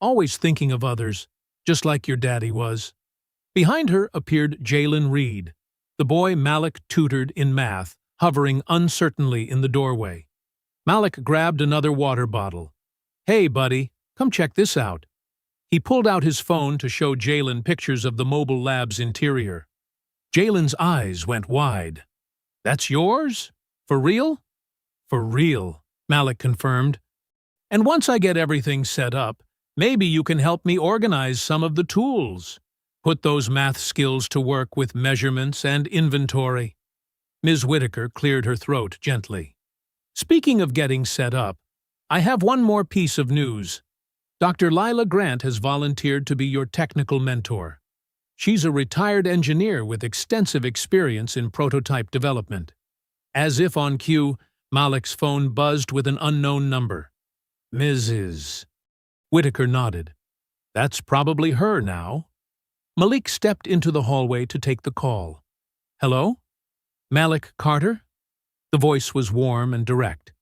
[SPEAKER 1] "Always thinking of others, just like your daddy was." Behind her appeared Jalen Reed, the boy Malik tutored in math, hovering uncertainly in the doorway. Malik grabbed another water bottle. "Hey, buddy, come check this out." He pulled out his phone to show Jalen pictures of the mobile lab's interior. Jalen's eyes went wide. "That's yours? For real?" "For real," Malik confirmed. "And once I get everything set up, maybe you can help me organize some of the tools. Put those math skills to work with measurements and inventory." Ms. Whitaker cleared her throat gently. "Speaking of getting set up, I have one more piece of news. Dr. Lila Grant has volunteered to be your technical mentor. She's a retired engineer with extensive experience in prototype development." As if on cue, Malik's phone buzzed with an unknown number. "Mrs." Whitaker nodded. "That's probably her now." Malik stepped into the hallway to take the call. "Hello? Malik Carter?" The voice was warm and direct.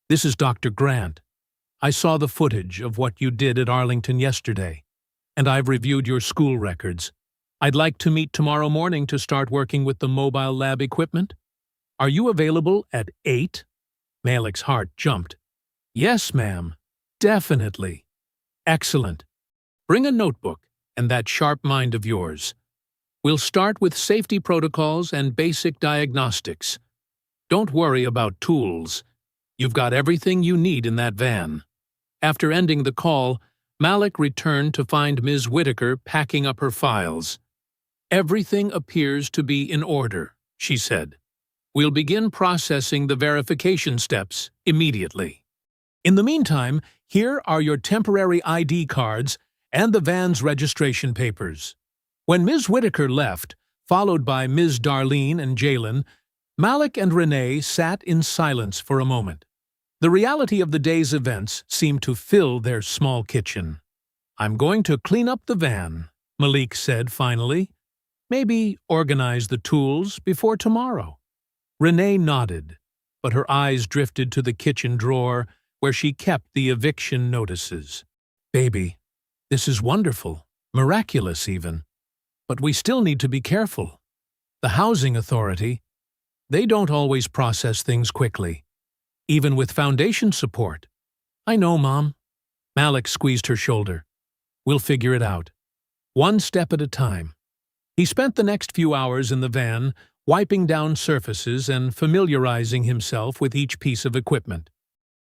[SPEAKER 1] "This is Dr. Grant. I saw the footage of what you did at Arlington yesterday, and I've reviewed your school records. I'd like to meet tomorrow morning to start working with the mobile lab equipment. Are you available at 8? Malik's heart jumped. "Yes, ma'am. Definitely." Excellent. Bring a notebook and that sharp mind of yours. We'll start with safety protocols and basic diagnostics. Don't worry about tools. You've got everything you need in that van. After ending the call, Malik returned to find Ms. Whitaker packing up her files. Everything appears to be in order, she said. We'll begin processing the verification steps immediately. In the meantime, here are your temporary ID cards and the van's registration papers. When Ms. Whitaker left, followed by Ms. Darlene and Jalen, Malik and Renee sat in silence for a moment. The reality of the day's events seemed to fill their small kitchen. "I'm going to clean up the van," Malik said finally. "Maybe organize the tools before tomorrow." Renee nodded, but her eyes drifted to the kitchen drawer where she kept the eviction notices. "Baby, this is wonderful, miraculous even. But we still need to be careful. The housing authority, they don't always process things quickly, even with foundation support." "I know, Mom." Malik squeezed her shoulder. "We'll figure it out, one step at a time." He spent the next few hours in the van, wiping down surfaces and familiarizing himself with each piece of equipment.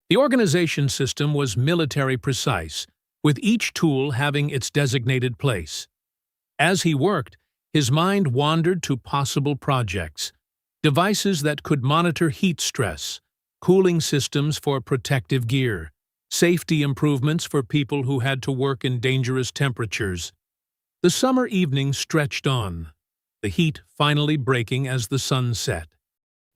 [SPEAKER 1] The organization system was military precise, with each tool having its designated place. As he worked, his mind wandered to possible projects, devices that could monitor heat stress, cooling systems for protective gear, safety improvements for people who had to work in dangerous temperatures. The summer evening stretched on, the heat finally breaking as the sun set.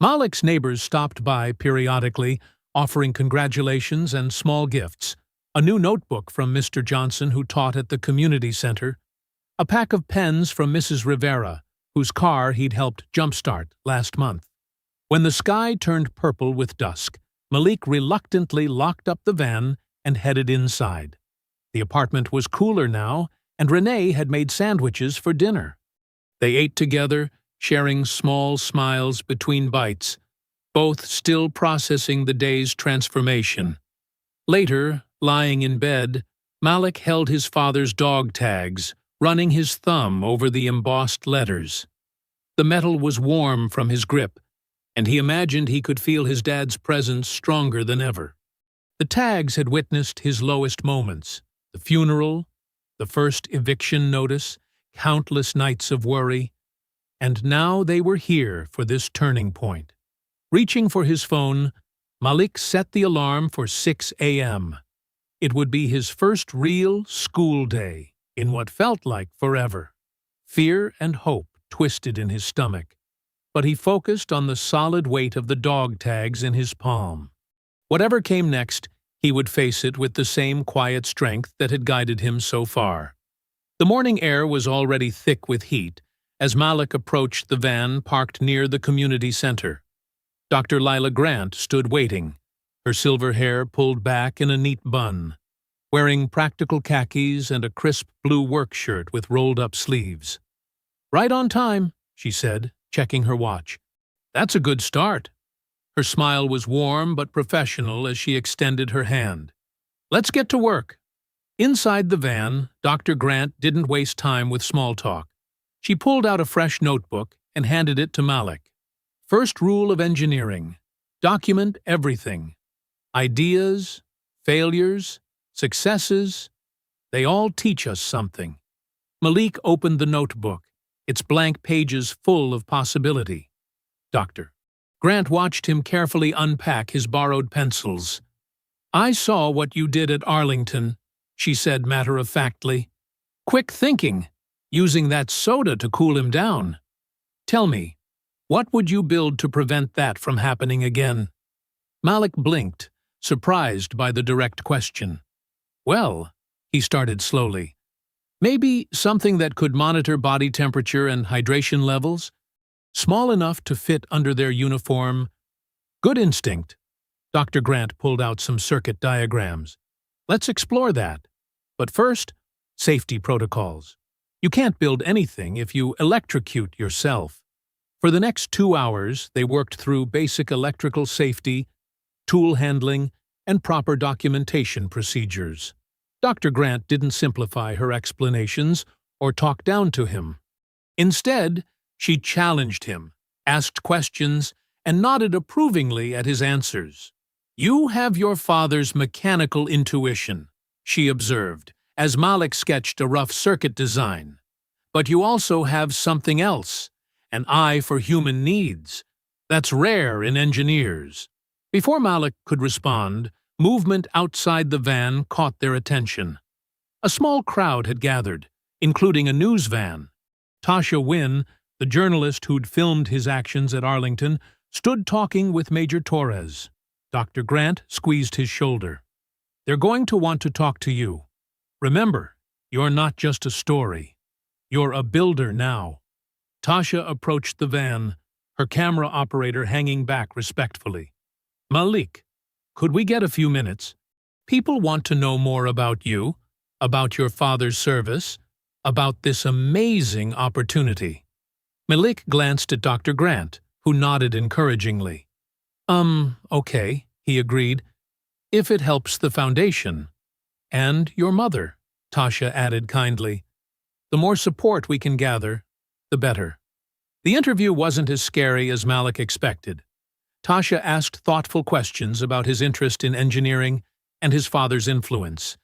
[SPEAKER 1] Malik's neighbors stopped by periodically, offering congratulations and small gifts: a new notebook from Mr. Johnson, who taught at the community center, a pack of pens from Mrs. Rivera, whose car he'd helped jumpstart last month. When the sky turned purple with dusk, Malik reluctantly locked up the van and headed inside. The apartment was cooler now, and Renee had made sandwiches for dinner. They ate together, sharing small smiles between bites, both still processing the day's transformation. Later, lying in bed, Malik held his father's dog tags, running his thumb over the embossed letters. The metal was warm from his grip, and he imagined he could feel his dad's presence stronger than ever. The tags had witnessed his lowest moments: the funeral, the first eviction notice, countless nights of worry, and now they were here for this turning point. Reaching for his phone, Malik set the alarm for 6 a.m. It would be his first real school day in what felt like forever. Fear and hope twisted in his stomach, but he focused on the solid weight of the dog tags in his palm. Whatever came next, he would face it with the same quiet strength that had guided him so far. The morning air was already thick with heat as Malik approached the van parked near the community center. Dr. Lila Grant stood waiting, her silver hair pulled back in a neat bun, wearing practical khakis and a crisp blue work shirt with rolled-up sleeves. "Right on time," she said, checking her watch. "That's a good start." Her smile was warm but professional as she extended her hand. "Let's get to work." Inside the van, Dr. Grant didn't waste time with small talk. She pulled out a fresh notebook and handed it to Malik. "First rule of engineering: document everything. Ideas, failures, successes, they all teach us something." Malik opened the notebook, its blank pages full of possibility. "Doctor." Grant watched him carefully unpack his borrowed pencils. "I saw what you did at Arlington," she said matter-of-factly. "Quick thinking, using that soda to cool him down. Tell me, what would you build to prevent that from happening again?" Malik blinked, surprised by the direct question. "Well," he started slowly, "maybe something that could monitor body temperature and hydration levels, small enough to fit under their uniform." "Good instinct." Dr. Grant pulled out some circuit diagrams. "Let's explore that. But first, safety protocols. You can't build anything if you electrocute yourself." For the next 2 hours, they worked through basic electrical safety, tool handling, and proper documentation procedures. Dr. Grant didn't simplify her explanations or talk down to him. Instead, she challenged him, asked questions, and nodded approvingly at his answers. "You have your father's mechanical intuition," she observed, as Malik sketched a rough circuit design. "But you also have something else, an eye for human needs. That's rare in engineers." Before Malik could respond, movement outside the van caught their attention. A small crowd had gathered, including a news van. Tasha Wynn, the journalist who'd filmed his actions at Arlington, stood talking with Major Torres. Dr. Grant squeezed his shoulder. "They're going to want to talk to you. Remember, you're not just a story. You're a builder now." Tasha approached the van, her camera operator hanging back respectfully. "Malik, could we get a few minutes? People want to know more about you, about your father's service, about this amazing opportunity." Malik glanced at Dr. Grant, who nodded encouragingly. Okay," he agreed, "if it helps the foundation. And your mother," Tasha added kindly. "The more support we can gather, the better." The interview wasn't as scary as Malik expected. Tasha asked thoughtful questions about his interest in engineering and his father's influence.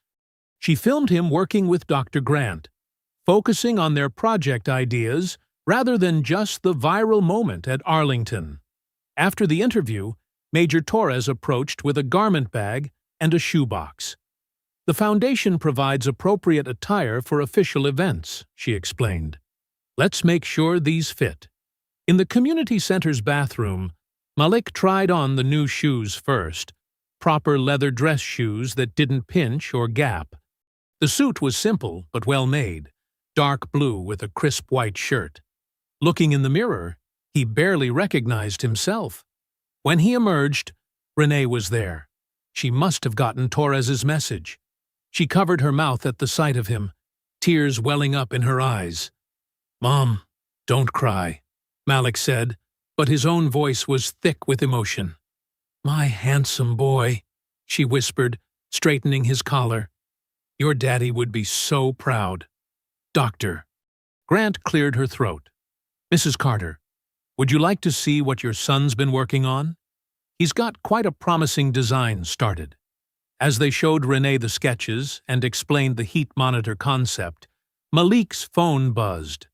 [SPEAKER 1] She filmed him working with Dr. Grant, focusing on their project ideas rather than just the viral moment at Arlington. After the interview, Major Torres approached with a garment bag and a shoebox. "The foundation provides appropriate attire for official events," she explained. "Let's make sure these fit." In the community center's bathroom, Malik tried on the new shoes first, proper leather dress shoes that didn't pinch or gap. The suit was simple but well made, dark blue with a crisp white shirt. Looking in the mirror, he barely recognized himself. When he emerged, Renee was there. She must have gotten Torres's message. She covered her mouth at the sight of him, tears welling up in her eyes. "Mom, don't cry," Malik said, but his own voice was thick with emotion. "My handsome boy," she whispered, straightening his collar. "Your daddy would be so proud." "Doctor." Grant cleared her throat. "Mrs. Carter, would you like to see what your son's been working on? He's got quite a promising design started." As they showed Renee the sketches and explained the heat monitor concept, Malik's phone buzzed.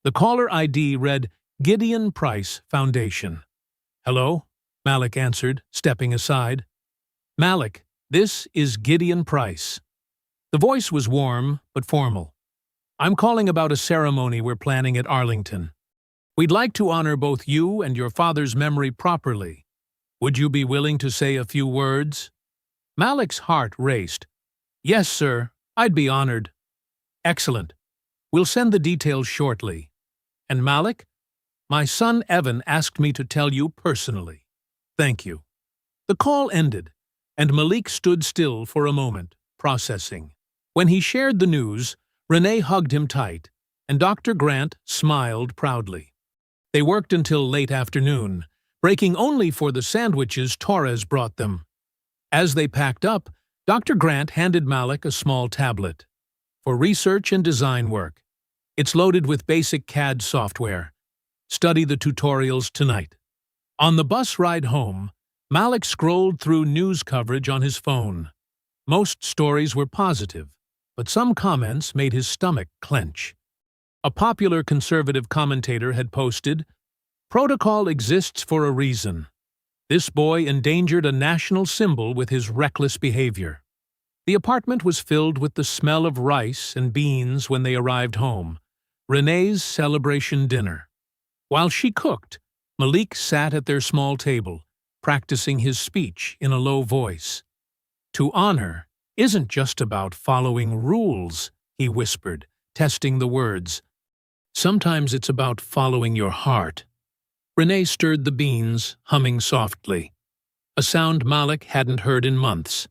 [SPEAKER 1] The caller ID read Gideon Price Foundation. "Hello?" Malik answered, stepping aside. "Malik, this is Gideon Price." The voice was warm but formal. "I'm calling about a ceremony we're planning at Arlington. We'd like to honor both you and your father's memory properly. Would you be willing to say a few words?" Malik's heart raced. "Yes, sir. I'd be honored." "Excellent. We'll send the details shortly. And Malik, my son Evan asked me to tell you personally. Thank you." The call ended, and Malik stood still for a moment, processing. When he shared the news, Renee hugged him tight, and Dr. Grant smiled proudly. They worked until late afternoon, breaking only for the sandwiches Torres brought them. As they packed up, Dr. Grant handed Malik a small tablet. "For research and design work. It's loaded with basic CAD software. Study the tutorials tonight." On the bus ride home, Malik scrolled through news coverage on his phone. Most stories were positive, but some comments made his stomach clench. A popular conservative commentator had posted, "Protocol exists for a reason. This boy endangered a national symbol with his reckless behavior." The apartment was filled with the smell of rice and beans when they arrived home, Renee's celebration dinner. While she cooked, Malik sat at their small table, practicing his speech in a low voice. "To honor isn't just about following rules," he whispered, testing the words. "Sometimes it's about following your heart." Renee stirred the beans, humming softly, a sound Malik hadn't heard in months.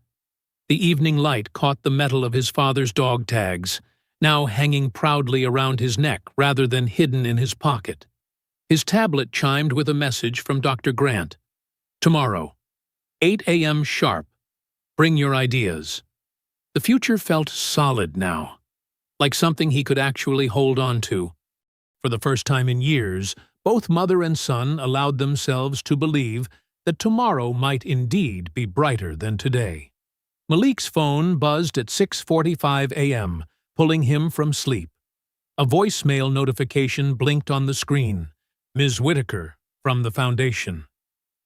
[SPEAKER 1] The evening light caught the metal of his father's dog tags, now hanging proudly around his neck rather than hidden in his pocket. His tablet chimed with a message from Dr. Grant. "Tomorrow, 8 a.m. sharp. Bring your ideas." The future felt solid now, like something he could actually hold on to. For the first time in years, both mother and son allowed themselves to believe that tomorrow might indeed be brighter than today. Malik's phone buzzed at 6:45 a.m., pulling him from sleep. A voicemail notification blinked on the screen. Ms. Whitaker, from the Foundation.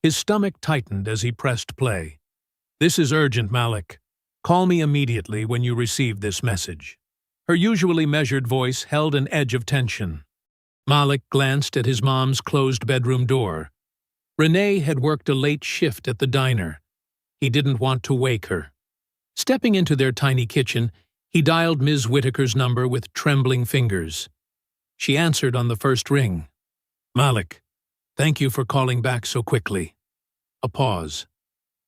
[SPEAKER 1] His stomach tightened as he pressed play. "This is urgent, Malik. Call me immediately when you receive this message." Her usually measured voice held an edge of tension. Malik glanced at his mom's closed bedroom door. Renee had worked a late shift at the diner. He didn't want to wake her. Stepping into their tiny kitchen, he dialed Ms. Whitaker's number with trembling fingers. She answered on the first ring. "Malik, thank you for calling back so quickly." A pause.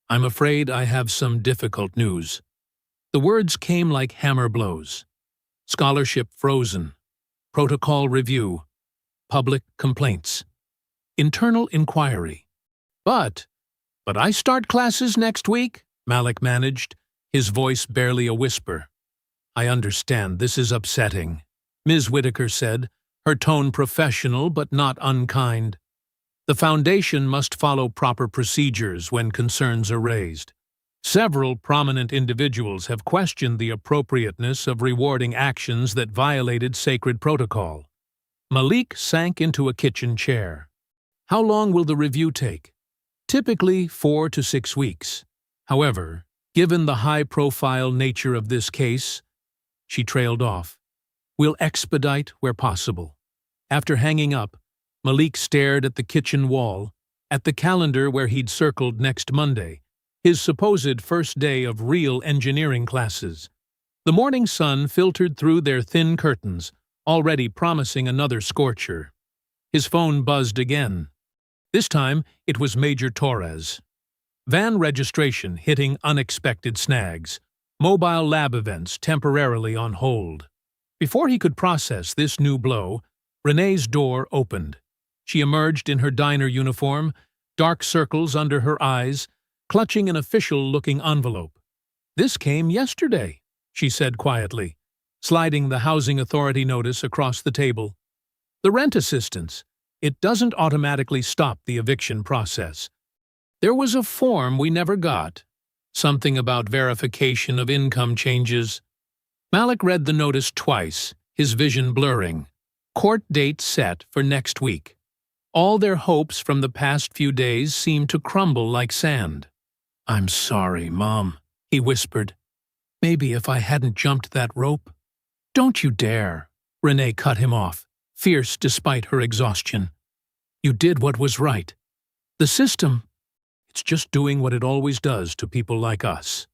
[SPEAKER 1] "I'm afraid I have some difficult news." The words came like hammer blows. Scholarship frozen. Protocol review. Public complaints. Internal inquiry. But I start classes next week," Malik managed, his voice barely a whisper. "I understand this is upsetting," Ms. Whitaker said, her tone professional but not unkind. "The Foundation must follow proper procedures when concerns are raised. Several prominent individuals have questioned the appropriateness of rewarding actions that violated sacred protocol." Malik sank into a kitchen chair. "How long will the review take?" "Typically 4 to 6 weeks. However, given the high-profile nature of this case," she trailed off, "we'll expedite where possible." After hanging up, Malik stared at the kitchen wall, at the calendar where he'd circled next Monday, his supposed first day of real engineering classes. The morning sun filtered through their thin curtains, already promising another scorcher. His phone buzzed again. This time, it was Major Torres. Van registration hitting unexpected snags. Mobile lab events temporarily on hold. Before he could process this new blow, Renee's door opened. She emerged in her diner uniform, dark circles under her eyes, clutching an official-looking envelope. "This came yesterday," she said quietly, sliding the housing authority notice across the table. "The rent assistance. It doesn't automatically stop the eviction process. There was a form we never got. Something about verification of income changes." Malik read the notice twice, his vision blurring. Court date set for next week. All their hopes from the past few days seemed to crumble like sand. "I'm sorry, Mom," he whispered. "Maybe if I hadn't jumped that rope." "Don't you dare," Renee cut him off, fierce despite her exhaustion. "You did what was right. The system, it's just doing what it always does to people like us."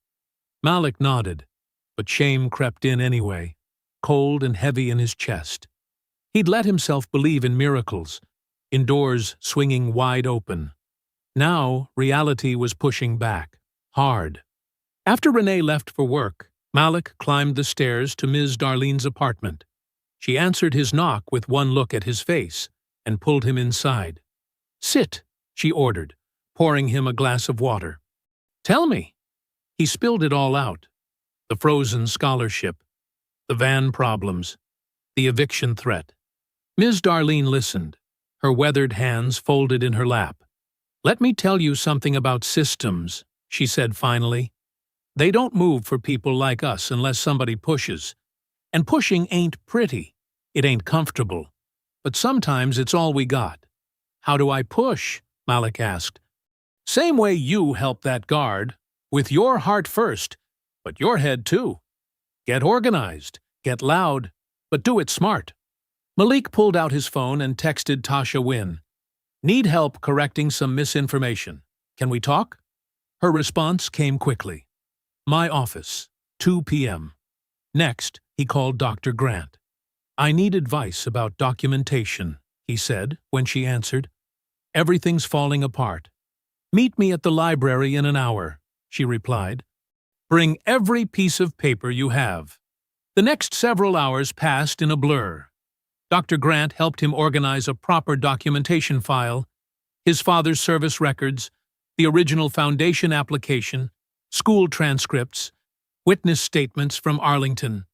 [SPEAKER 1] Malik nodded, but shame crept in anyway, cold and heavy in his chest. He'd let himself believe in miracles, in doors swinging wide open. Now, reality was pushing back, hard. After Renee left for work, Malik climbed the stairs to Ms. Darlene's apartment. She answered his knock with one look at his face and pulled him inside. "Sit," she ordered, pouring him a glass of water. "Tell me." He spilled it all out. The frozen scholarship, the van problems, the eviction threat. Ms. Darlene listened, her weathered hands folded in her lap. "Let me tell you something about systems," she said finally. "They don't move for people like us unless somebody pushes. And pushing ain't pretty. It ain't comfortable. But sometimes it's all we got." "How do I push?" Malik asked. "Same way you help that guard. With your heart first, but your head too. Get organized, get loud, but do it smart." Malik pulled out his phone and texted Tasha Wynn. "Need help correcting some misinformation. Can we talk?" Her response came quickly. "My office, 2 p.m. Next, he called Dr. Grant. "I need advice about documentation," he said when she answered. "Everything's falling apart." "Meet me at the library in an hour," she replied. "Bring every piece of paper you have." The next several hours passed in a blur. Dr. Grant helped him organize a proper documentation file, his father's service records, the original Foundation application, school transcripts, Witness statements from Arlington.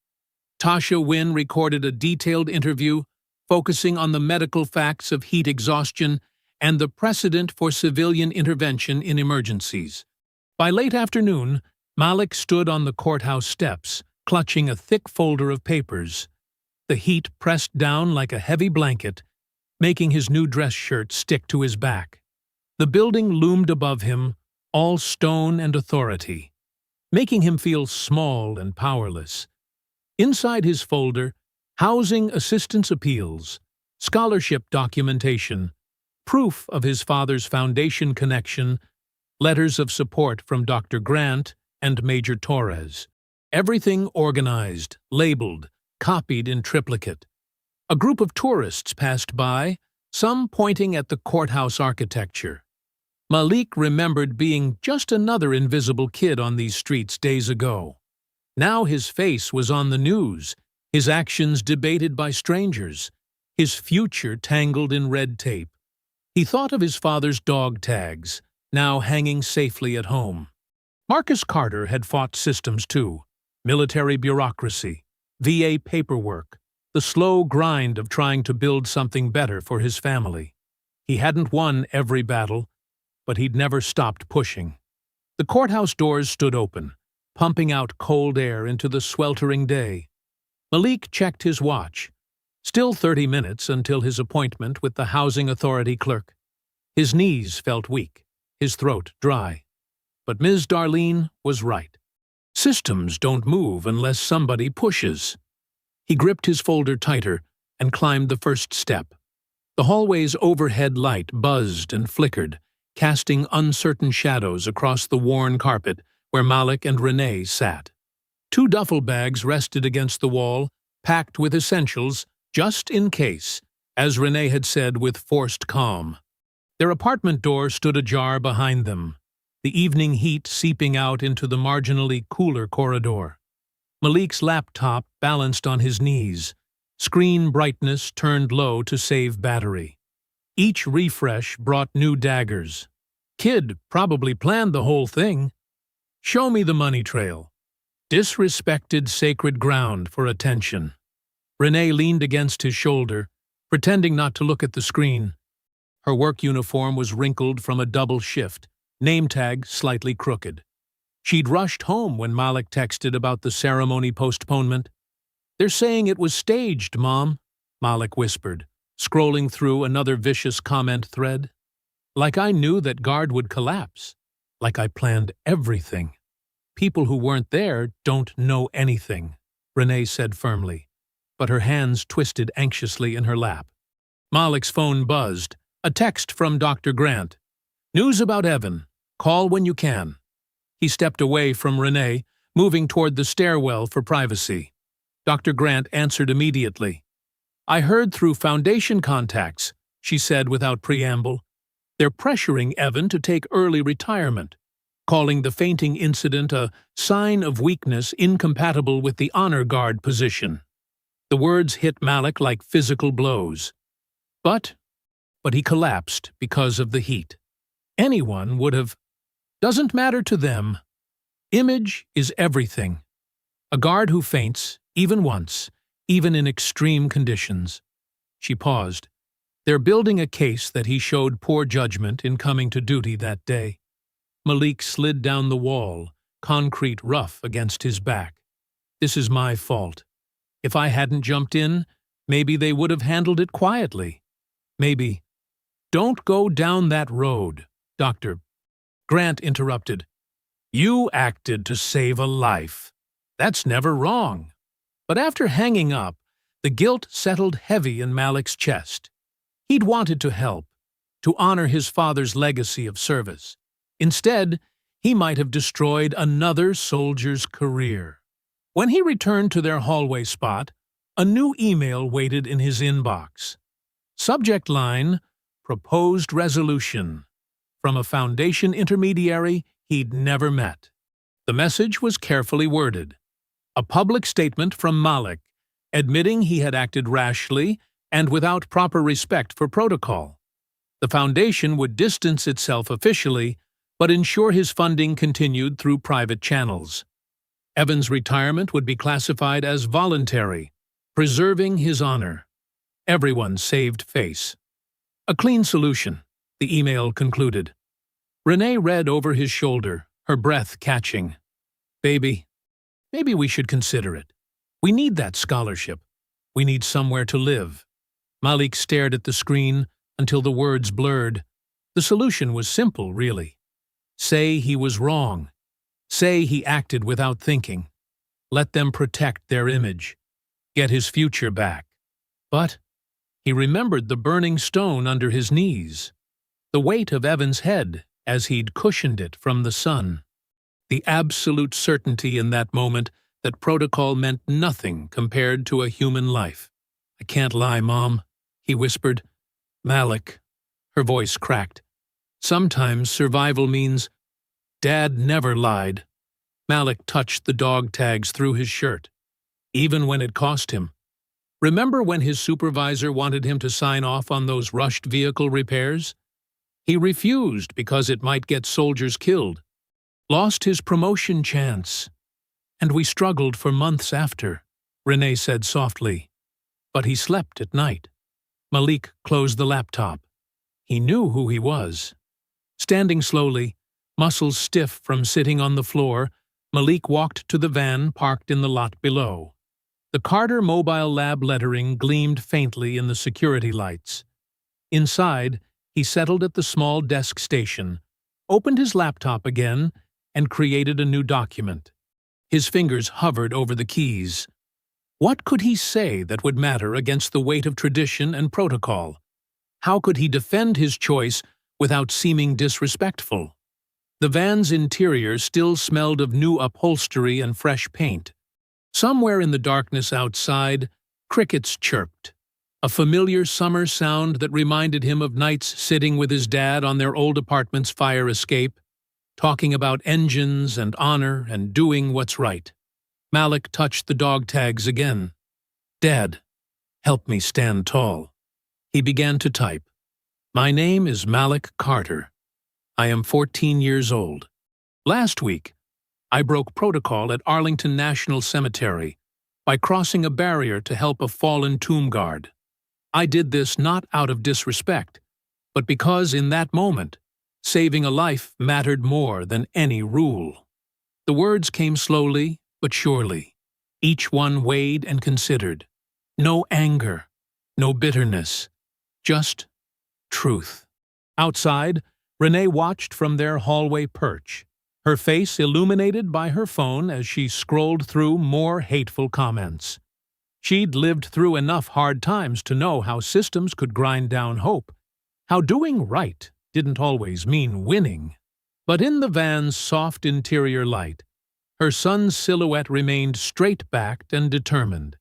[SPEAKER 1] Tasha Wynn recorded a detailed interview focusing on the medical facts of heat exhaustion and the precedent for civilian intervention in emergencies. By late afternoon, Malik stood on the courthouse steps, clutching a thick folder of papers. The heat pressed down like a heavy blanket, making his new dress shirt stick to his back. The building loomed above him, all stone and authority, making him feel small and powerless. Inside his folder, housing assistance appeals, scholarship documentation, proof of his father's foundation connection, letters of support from Dr. Grant and Major Torres. Everything organized, labeled, copied in triplicate. A group of tourists passed by, some pointing at the courthouse architecture. Malik remembered being just another invisible kid on these streets days ago. Now his face was on the news, his actions debated by strangers, his future tangled in red tape. He thought of his father's dog tags, now hanging safely at home. Marcus Carter had fought systems too: military bureaucracy, VA paperwork, the slow grind of trying to build something better for his family. He hadn't won every battle, but he'd never stopped pushing. The courthouse doors stood open, pumping out cold air into the sweltering day. Malik checked his watch. Still 30 minutes until his appointment with the Housing Authority clerk. His knees felt weak, his throat dry. But Ms. Darlene was right. Systems don't move unless somebody pushes. He gripped his folder tighter and climbed the first step. The hallway's overhead light buzzed and flickered, casting uncertain shadows across the worn carpet where Malik and Renee sat. 2 duffel bags rested against the wall, packed with essentials, just in case, as Renee had said with forced calm. Their apartment door stood ajar behind them, the evening heat seeping out into the marginally cooler corridor. Malik's laptop balanced on his knees, screen brightness turned low to save battery. Each refresh brought new daggers. Kid probably planned the whole thing. Show me the money trail. Disrespected sacred ground for attention. Renee leaned against his shoulder, pretending not to look at the screen. Her work uniform was wrinkled from a double shift, name tag slightly crooked. She'd rushed home when Malik texted about the ceremony postponement. "They're saying it was staged, Mom," Malik whispered, scrolling through another vicious comment thread. "Like I knew that guard would collapse. Like I planned everything." "People who weren't there don't know anything," Renee said firmly, but her hands twisted anxiously in her lap. Malik's phone buzzed. A text from Dr. Grant. "News about Evan. Call when you can." He stepped away from Renee, moving toward the stairwell for privacy. Dr. Grant answered immediately. "I heard through Foundation contacts," she said without preamble. "They're pressuring Evan to take early retirement, calling the fainting incident a sign of weakness incompatible with the honor guard position." The words hit Malik like physical blows. But he collapsed because of the heat. Anyone would have. Doesn't matter to them. Image is everything. A guard who faints, even once, even in extreme conditions. She paused. They're building a case that he showed poor judgment in coming to duty that day. Malik slid down the wall, concrete rough against his back. "This is my fault. If I hadn't jumped in, maybe they would have handled it quietly. Maybe." "Don't go down that road," Dr. Grant interrupted. "You acted to save a life. That's never wrong." But after hanging up, the guilt settled heavy in Malik's chest. He'd wanted to help, to honor his father's legacy of service. Instead, he might have destroyed another soldier's career. When he returned to their hallway spot, a new email waited in his inbox. Subject line, "Proposed Resolution," from a Foundation intermediary he'd never met. The message was carefully worded. A public statement from Malik, admitting he had acted rashly and without proper respect for protocol. The Foundation would distance itself officially, but ensure his funding continued through private channels. Evan's retirement would be classified as voluntary, preserving his honor. Everyone saved face. A clean solution, the email concluded. Renee read over his shoulder, her breath catching. Baby, maybe we should consider it. We need that scholarship. We need somewhere to live. Malik stared at the screen until the words blurred. The solution was simple, really. Say he was wrong. Say he acted without thinking. Let them protect their image. Get his future back. But he remembered the burning stone under his knees, the weight of Evan's head as he'd cushioned it from the sun, the absolute certainty in that moment that protocol meant nothing compared to a human life. I can't lie, Mom, he whispered. Malik. Her voice cracked. Sometimes survival means Dad never lied. Malik touched the dog tags through his shirt, even when it cost him. Remember when his supervisor wanted him to sign off on those rushed vehicle repairs? He refused because it might get soldiers killed. Lost his promotion chance. And we struggled for months after, Renee said softly. But he slept at night. Malik closed the laptop. He knew who he was. Standing slowly, muscles stiff from sitting on the floor, Malik walked to the van parked in the lot below. The Carter Mobile Lab lettering gleamed faintly in the security lights. Inside, he settled at the small desk station, opened his laptop again, and created a new document. His fingers hovered over the keys. What could he say that would matter against the weight of tradition and protocol? How could he defend his choice without seeming disrespectful? The van's interior still smelled of new upholstery and fresh paint. Somewhere in the darkness outside, crickets chirped, a familiar summer sound that reminded him of nights sitting with his dad on their old apartment's fire escape, talking about engines and honor and doing what's right. Malik touched the dog tags again. Dad, help me stand tall. He began to type. My name is Malik Carter. I am 14 years old. Last week, I broke protocol at Arlington National Cemetery by crossing a barrier to help a fallen tomb guard. I did this not out of disrespect, but because in that moment, saving a life mattered more than any rule. The words came slowly but surely, each one weighed and considered. No anger, no bitterness, just truth. Outside, Renee watched from their hallway perch, her face illuminated by her phone as she scrolled through more hateful comments. She'd lived through enough hard times to know how systems could grind down hope, how doing right didn't always mean winning. But in the van's soft interior light, her son's silhouette remained straight-backed and determined,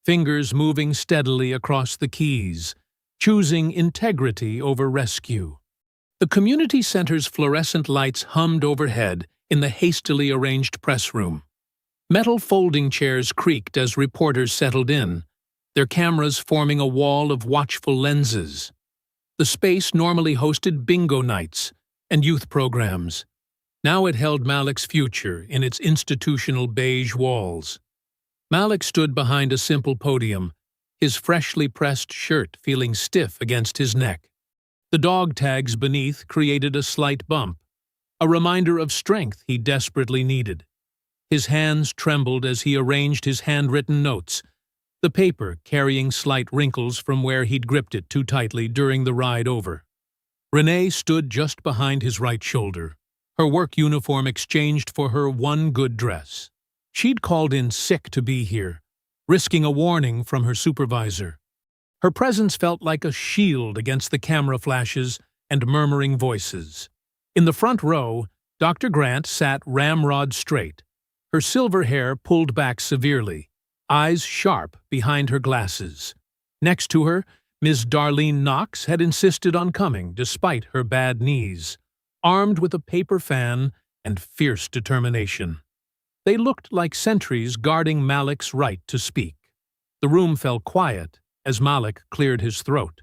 [SPEAKER 1] fingers moving steadily across the keys, choosing integrity over rescue. The community center's fluorescent lights hummed overhead in the hastily arranged press room. Metal folding chairs creaked as reporters settled in, their cameras forming a wall of watchful lenses. The space normally hosted bingo nights and youth programs. Now it held Malik's future in its institutional beige walls. Malik stood behind a simple podium, his freshly pressed shirt feeling stiff against his neck. The dog tags beneath created a slight bump, a reminder of strength he desperately needed. His hands trembled as he arranged his handwritten notes, the paper carrying slight wrinkles from where he'd gripped it too tightly during the ride over. Renee stood just behind his right shoulder, her work uniform exchanged for her one good dress. She'd called in sick to be here, risking a warning from her supervisor. Her presence felt like a shield against the camera flashes and murmuring voices. In the front row, Dr. Grant sat ramrod straight, her silver hair pulled back severely, eyes sharp behind her glasses. Next to her, Ms. Darlene Knox had insisted on coming despite her bad knees, armed with a paper fan and fierce determination. They looked like sentries guarding Malik's right to speak. The room fell quiet as Malik cleared his throat.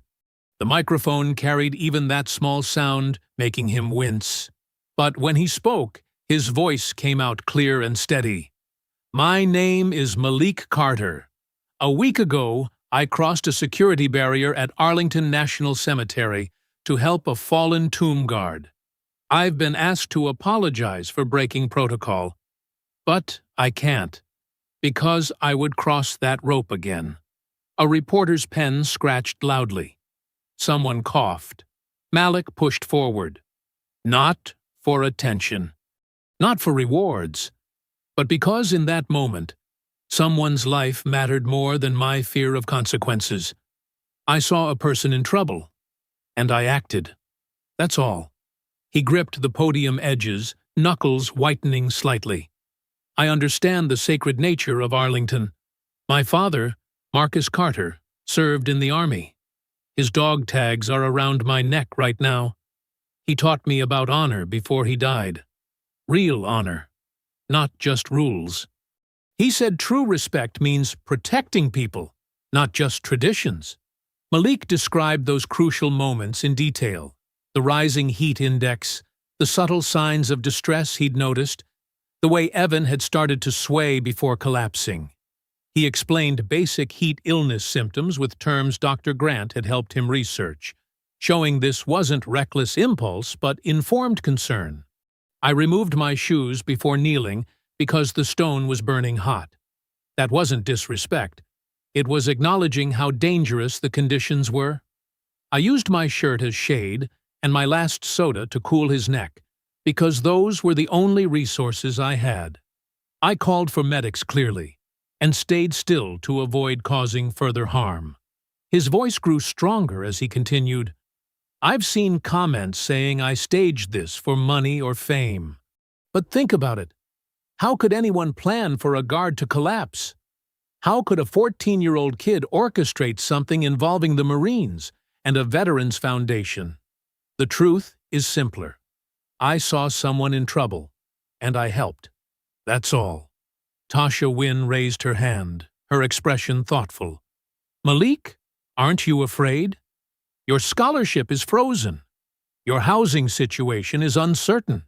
[SPEAKER 1] The microphone carried even that small sound, making him wince. But when he spoke, his voice came out clear and steady. My name is Malik Carter. A week ago, I crossed a security barrier at Arlington National Cemetery to help a fallen tomb guard. I've been asked to apologize for breaking protocol, but I can't, because I would cross that rope again. A reporter's pen scratched loudly. Someone coughed. Malik pushed forward. Not for attention. Not for rewards. But because in that moment, someone's life mattered more than my fear of consequences. I saw a person in trouble, and I acted. That's all. He gripped the podium edges, knuckles whitening slightly. I understand the sacred nature of Arlington. My father, Marcus Carter, served in the army. His dog tags are around my neck right now. He taught me about honor before he died. Real honor, not just rules. He said true respect means protecting people, not just traditions. Malik described those crucial moments in detail. The rising heat index, the subtle signs of distress he'd noticed, the way Evan had started to sway before collapsing. He explained basic heat illness symptoms with terms Dr. Grant had helped him research, showing this wasn't reckless impulse but informed concern. I removed my shoes before kneeling because the stone was burning hot. That wasn't disrespect. It was acknowledging how dangerous the conditions were. I used my shirt as shade and my last soda to cool his neck, because those were the only resources I had. I called for medics clearly, and stayed still to avoid causing further harm. His voice grew stronger as he continued, I've seen comments saying I staged this for money or fame. But think about it. How could anyone plan for a guard to collapse? How could a 14-year-old kid orchestrate something involving the Marines and a Veterans Foundation? The truth is simpler. I saw someone in trouble, and I helped. That's all. Tasha Wynn raised her hand, her expression thoughtful. Malik, aren't you afraid? Your scholarship is frozen. Your housing situation is uncertain.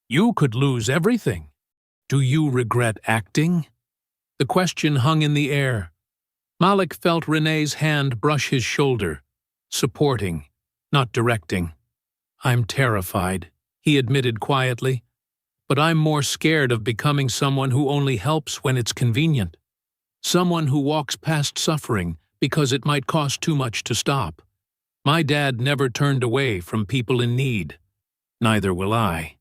[SPEAKER 1] You could lose everything. Do you regret acting? The question hung in the air. Malik felt Renee's hand brush his shoulder, supporting, not directing. I'm terrified, he admitted quietly, but I'm more scared of becoming someone who only helps when it's convenient. Someone who walks past suffering because it might cost too much to stop. My dad never turned away from people in need. Neither will I.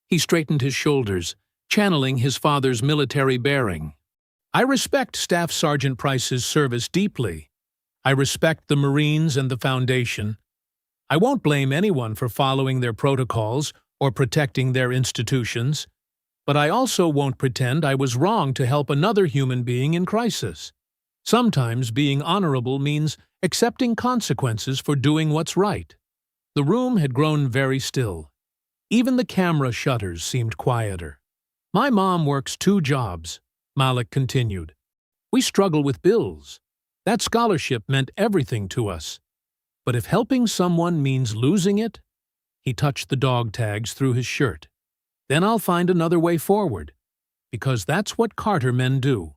[SPEAKER 1] He straightened his shoulders, channeling his father's military bearing. I respect Staff Sergeant Price's service deeply. I respect the Marines and the Foundation. I won't blame anyone for following their protocols or protecting their institutions, but I also won't pretend I was wrong to help another human being in crisis. Sometimes being honorable means accepting consequences for doing what's right. The room had grown very still. Even the camera shutters seemed quieter. My mom works 2 jobs, Malik continued. We struggle with bills. That scholarship meant everything to us. But if helping someone means losing it, he touched the dog tags through his shirt. Then I'll find another way forward, because that's what Carter men do.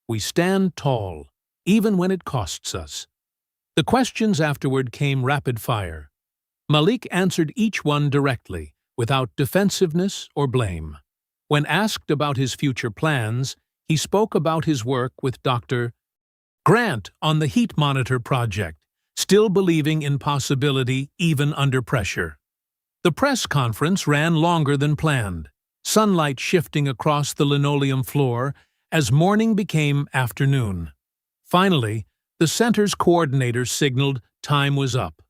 [SPEAKER 1] We stand tall, even when it costs us. The questions afterward came rapid fire. Malik answered each one directly, without defensiveness or blame. When asked about his future plans, he spoke about his work with Dr. Grant on the heat monitor project, still believing in possibility even under pressure. The press conference ran longer than planned, sunlight shifting across the linoleum floor as morning became afternoon. Finally, the center's coordinator signaled time was up.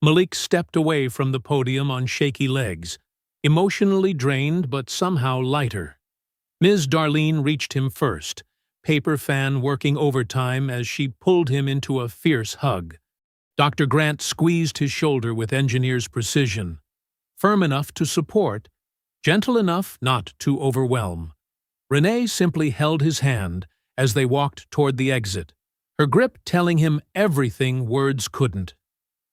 [SPEAKER 1] Malik stepped away from the podium on shaky legs, emotionally drained but somehow lighter. Ms. Darlene reached him first, paper fan working overtime as she pulled him into a fierce hug. Dr. Grant squeezed his shoulder with engineer's precision, firm enough to support, gentle enough not to overwhelm. Renee simply held his hand as they walked toward the exit, her grip telling him everything words couldn't.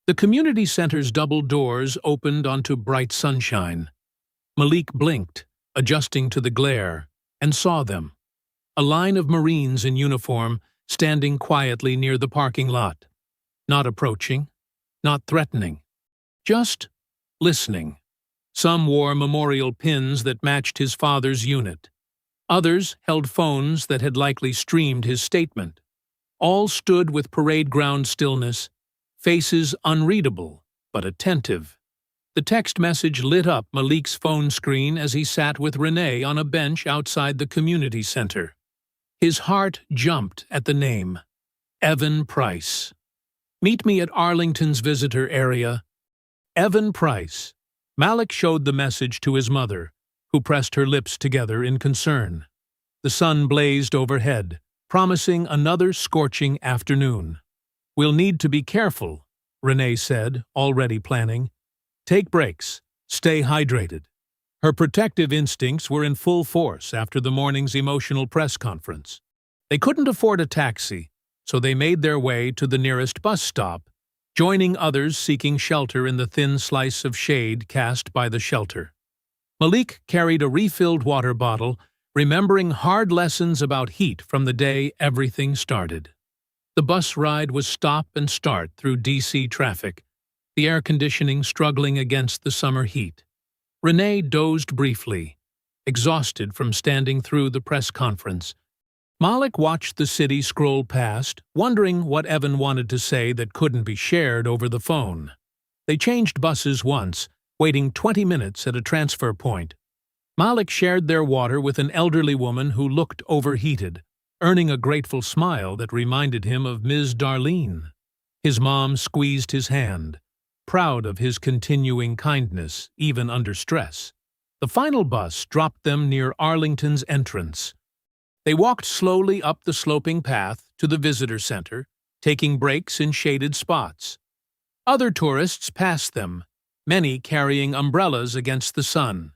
[SPEAKER 1] The community center's double doors opened onto bright sunshine. Malik blinked, adjusting to the glare, and saw them. A line of Marines in uniform standing quietly near the parking lot. Not approaching, not threatening, just listening. Some wore memorial pins that matched his father's unit. Others held phones that had likely streamed his statement. All stood with parade ground stillness, faces unreadable but attentive. The text message lit up Malik's phone screen as he sat with Renee on a bench outside the community center. His heart jumped at the name. Evan Price. Meet me at Arlington's visitor area. Evan Price. Malik showed the message to his mother, who pressed her lips together in concern. The sun blazed overhead, promising another scorching afternoon. "We'll need to be careful," Renee said, already planning. "Take breaks. Stay hydrated." Her protective instincts were in full force after the morning's emotional press conference. They couldn't afford a taxi, so they made their way to the nearest bus stop, joining others seeking shelter in the thin slice of shade cast by the shelter. Malik carried a refilled water bottle, remembering hard lessons about heat from the day everything started. The bus ride was stop and start through D.C. traffic, the air conditioning struggling against the summer heat. Renee dozed briefly, exhausted from standing through the press conference. Malik watched the city scroll past, wondering what Evan wanted to say that couldn't be shared over the phone. They changed buses once, waiting 20 minutes at a transfer point. Malik shared their water with an elderly woman who looked overheated, earning a grateful smile that reminded him of Ms. Darlene. His mom squeezed his hand, proud of his continuing kindness, even under stress. The final bus dropped them near Arlington's entrance. They walked slowly up the sloping path to the visitor center, taking breaks in shaded spots. Other tourists passed them, many carrying umbrellas against the sun.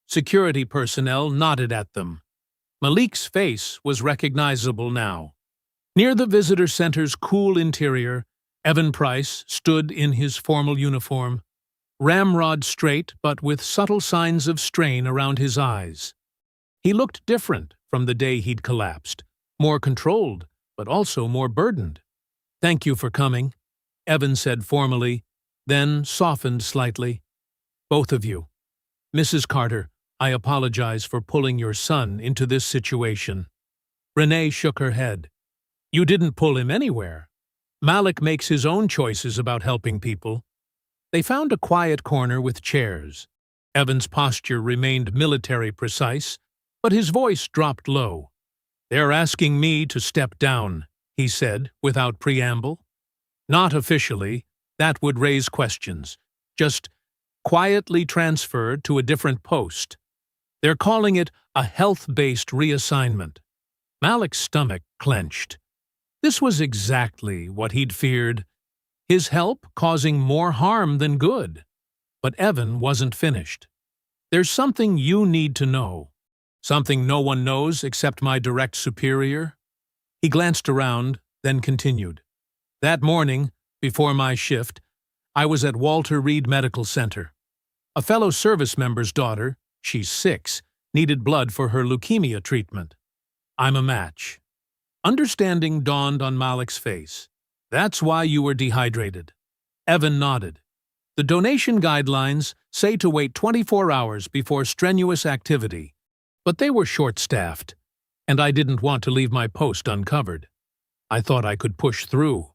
[SPEAKER 1] Security personnel nodded at them. Malik's face was recognizable now. Near the visitor center's cool interior, Evan Price stood in his formal uniform, ramrod straight but with subtle signs of strain around his eyes. He looked different from the day he'd collapsed, more controlled, but also more burdened. "Thank you for coming," Evan said formally, then softened slightly. "Both of you. Mrs. Carter, I apologize for pulling your son into this situation." Renee shook her head. "You didn't pull him anywhere. Malik makes his own choices about helping people." They found a quiet corner with chairs. Evan's posture remained military precise, but his voice dropped low. "They're asking me to step down," he said, without preamble. "Not officially. That would raise questions. Just quietly transferred to a different post. They're calling it a health-based reassignment." Malik's stomach clenched. This was exactly what he'd feared. His help causing more harm than good. But Evan wasn't finished. "There's something you need to know. Something no one knows except my direct superior." He glanced around, then continued. "That morning, before my shift, I was at Walter Reed Medical Center. A fellow service member's daughter, she's 6, needed blood for her leukemia treatment. I'm a match." Understanding dawned on Malik's face. "That's why you were dehydrated." Evan nodded. "The donation guidelines say to wait 24 hours before strenuous activity, but they were short-staffed, and I didn't want to leave my post uncovered. I thought I could push through."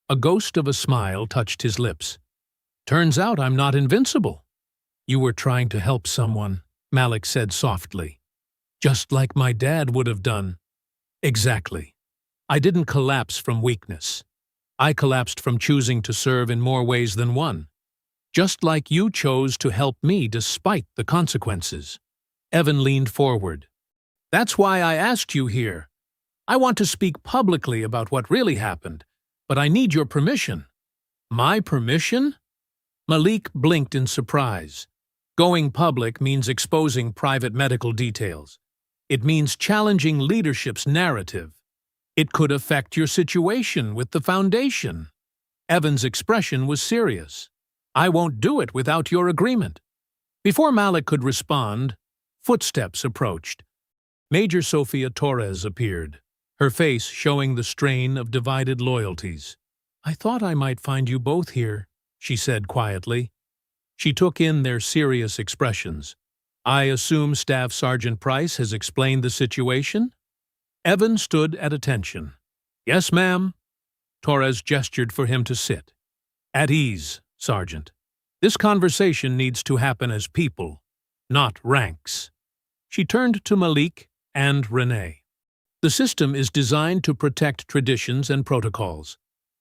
[SPEAKER 1] A ghost of a smile touched his lips. "Turns out I'm not invincible." "You were trying to help someone," Malik said softly. "Just like my dad would have done." "Exactly. I didn't collapse from weakness. I collapsed from choosing to serve in more ways than one. Just like you chose to help me despite the consequences." Evan leaned forward. "That's why I asked you here. I want to speak publicly about what really happened, but I need your permission." "My permission?" Malik blinked in surprise. Going public means exposing private medical details. It means challenging leadership's narrative. It could affect your situation with the foundation. Evan's expression was serious. "I won't do it without your agreement." Before Malik could respond, footsteps approached. Major Sofia Torres appeared, her face showing the strain of divided loyalties. "I thought I might find you both here," she said quietly. She took in their serious expressions. "I assume Staff Sergeant Price has explained the situation?" Evan stood at attention. "Yes, ma'am." Torres gestured for him to sit. "At ease, Sergeant. This conversation needs to happen as people, not ranks." She turned to Malik and Renee. "The system is designed to protect traditions and protocols.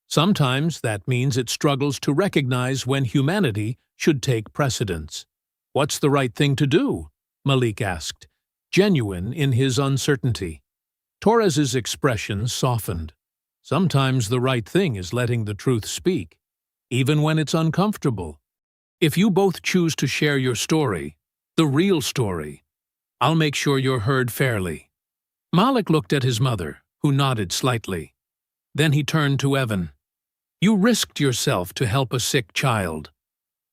[SPEAKER 1] Sometimes that means it struggles to recognize when humanity should take precedence." "What's the right thing to do?" Malik asked, genuine in his uncertainty. Torres's expression softened. "Sometimes the right thing is letting the truth speak, even when it's uncomfortable. If you both choose to share your story, the real story, I'll make sure you're heard fairly." Malik looked at his mother, who nodded slightly. Then he turned to Evan. "You risked yourself to help a sick child.